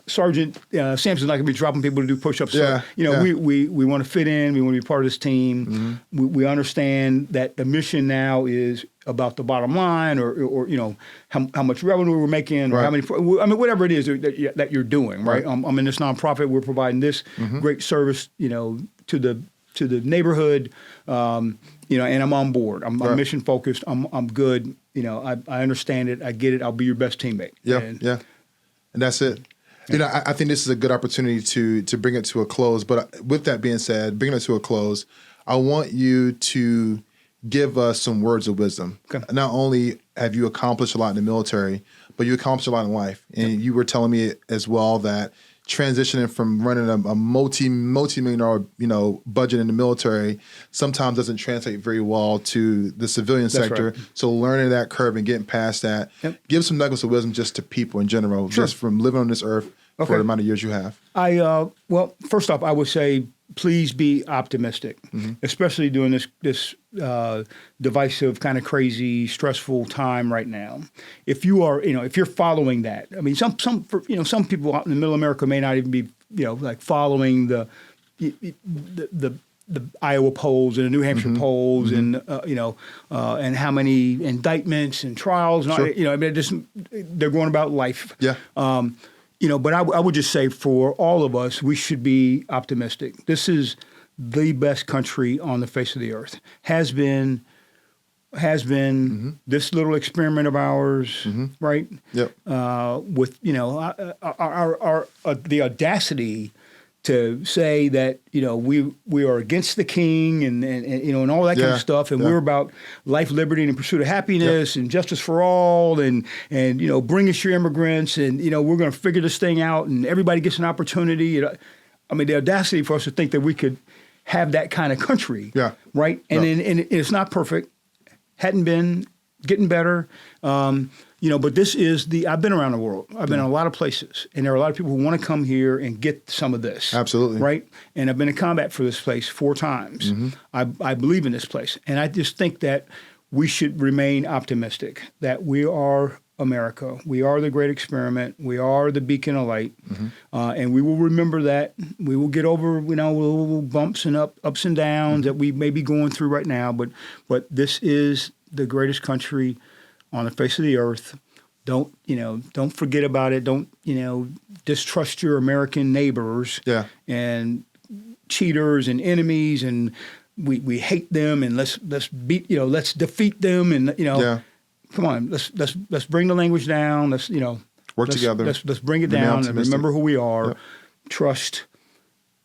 Sergeant Sampson's not going to be dropping people to do push-ups. So, we want to fit in. We want to be part of this team. We understand that the mission now is about the bottom line, or how much revenue we're making, or how many. Whatever it is that you're doing. Right. I'm in this nonprofit. We're providing this great service. To to the neighborhood, and I'm on board. I'm mission focused. I'm good. I understand it. I get it. I'll be your best teammate. Yeah, and that's it. I think this is a good opportunity to bring it to a close. But with that being said, bringing it to a close, I want you to give us some words of wisdom. Okay. Not only have you accomplished a lot in the military, but you accomplished a lot in life. And you were telling me as well that transitioning from running a multi-million dollar, budget in the military sometimes doesn't translate very well to the civilian sector. Right. So learning that curve and getting past that, give some nuggets of wisdom just to people in general, just from living on this earth for the amount of years you have. Well, first off, I would say please be optimistic, especially during this divisive, kind of crazy, stressful time right now. If you are, if you're following that, I mean, some people out in the middle of America may not even be, like following the Iowa polls and the New Hampshire polls, and and how many indictments and trials, and they're going about life. Yeah. But I would just say for all of us, we should be optimistic. This is the best country on the face of the earth. Has been this little experiment of ours, right? Yep. With the audacity to say that we are against the king and all that kind of stuff, and we're about life, liberty, and the pursuit of happiness and justice for all, and bring us your immigrants, and we're going to figure this thing out, and everybody gets an opportunity. I mean, the audacity for us to think that we could have that kind of country, right? And it's not perfect, hadn't been, getting better. But this is I've been around the world. I've been in a lot of places, and there are a lot of people who want to come here and get some of this. Absolutely. Right? And I've been in combat for this place 4 times. I believe in this place. And I just think that we should remain optimistic, that we are America. We are the great experiment. We are the beacon of light. And we will remember that. We will get over, little bumps and ups and downs that we may be going through right now. But this is the greatest country on the face of the earth. Don't forget about it. Don't, distrust your American neighbors and cheaters and enemies, and we hate them, and let's defeat them, and come on, let's bring the language down. Let's work together. Let's bring it down and remember who we are. Trust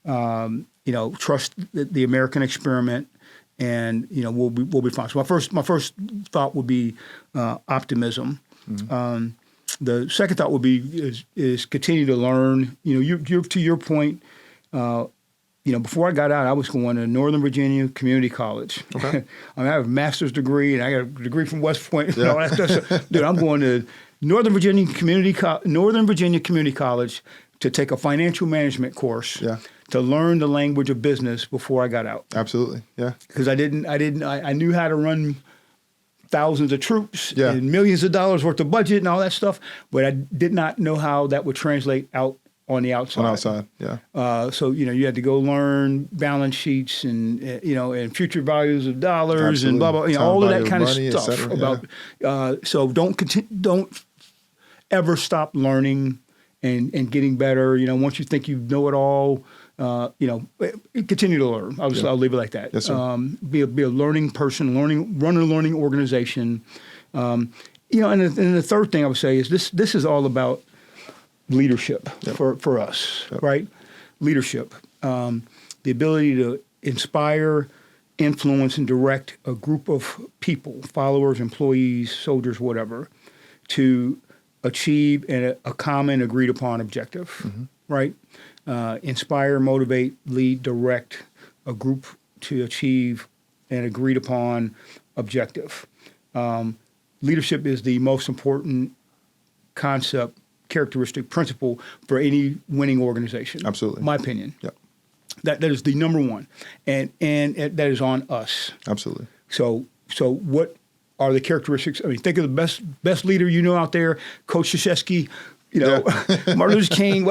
trust the American experiment. And we'll be fine. So my first thought would be optimism. The second thought would be is continue to learn. You're to your point. Before I got out, I was going to Northern Virginia Community College. Okay. I have a master's degree, and I got a degree from West Point. And all that stuff. Dude, I'm going to Northern Virginia Community College to take a financial management course. Yeah. To learn the language of business before I got out. Absolutely, yeah. Because I knew how to run thousands of troops and millions of dollars worth of budget and all that stuff, but I did not know how that would translate out on the outside. So you had to go learn balance sheets and and future values of dollars and blah blah, all of that kind of stuff about. So don't ever stop learning and getting better. Once you think you know it all. Continue to learn. I'll leave it like that. Yes, sir. Be a learning person, run a learning organization. And the third thing I would say is this is all about leadership for us, right? Leadership, the ability to inspire, influence, and direct a group of people, followers, employees, soldiers, whatever, to achieve a common agreed upon objective, right? Inspire, motivate, lead, direct a group to achieve an agreed upon objective. Leadership is the most important concept, characteristic, principle for any winning organization. Absolutely. My opinion. Yep. That is the number one. And that is on us. Absolutely. So what are the characteristics? I mean, think of the best leader out there, Coach Krzyzewski, Martin Luther King,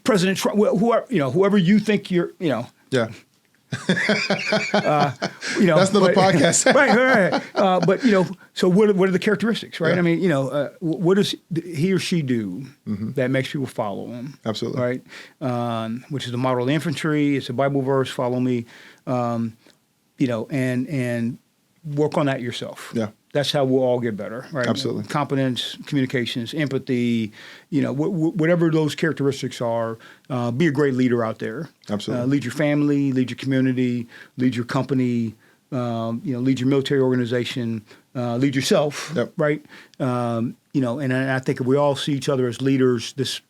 President Trump, whoever you think you're, That's another podcast. right. But so what are the characteristics, right? Yeah. I mean, what does he or she do that makes people follow him? Absolutely. Right. Which is the model of the infantry. It's a Bible verse. Follow me. And work on that yourself. Yeah. That's how we'll all get better, right? Absolutely. Competence, communications, empathy, whatever those characteristics are, be a great leader out there. Absolutely. Lead your family, lead your community, lead your company, lead your military organization, lead yourself, Yep. right? And I think if we all see each other as leaders, this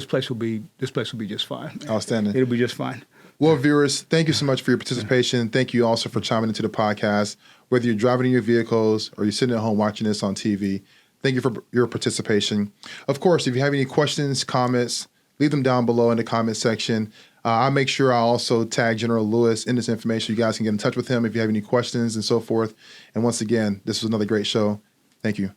place will be just fine. Outstanding. It'll be just fine. Well, viewers, thank you so much for your participation. Thank you also for chiming into the podcast. Whether you're driving in your vehicles or you're sitting at home watching this on TV, thank you for your participation. Of course, if you have any questions, comments, leave them down below in the comment section. I'll make sure I also tag General Lewis in this information. You guys can get in touch with him if you have any questions and so forth. And once again, this was another great show. Thank you.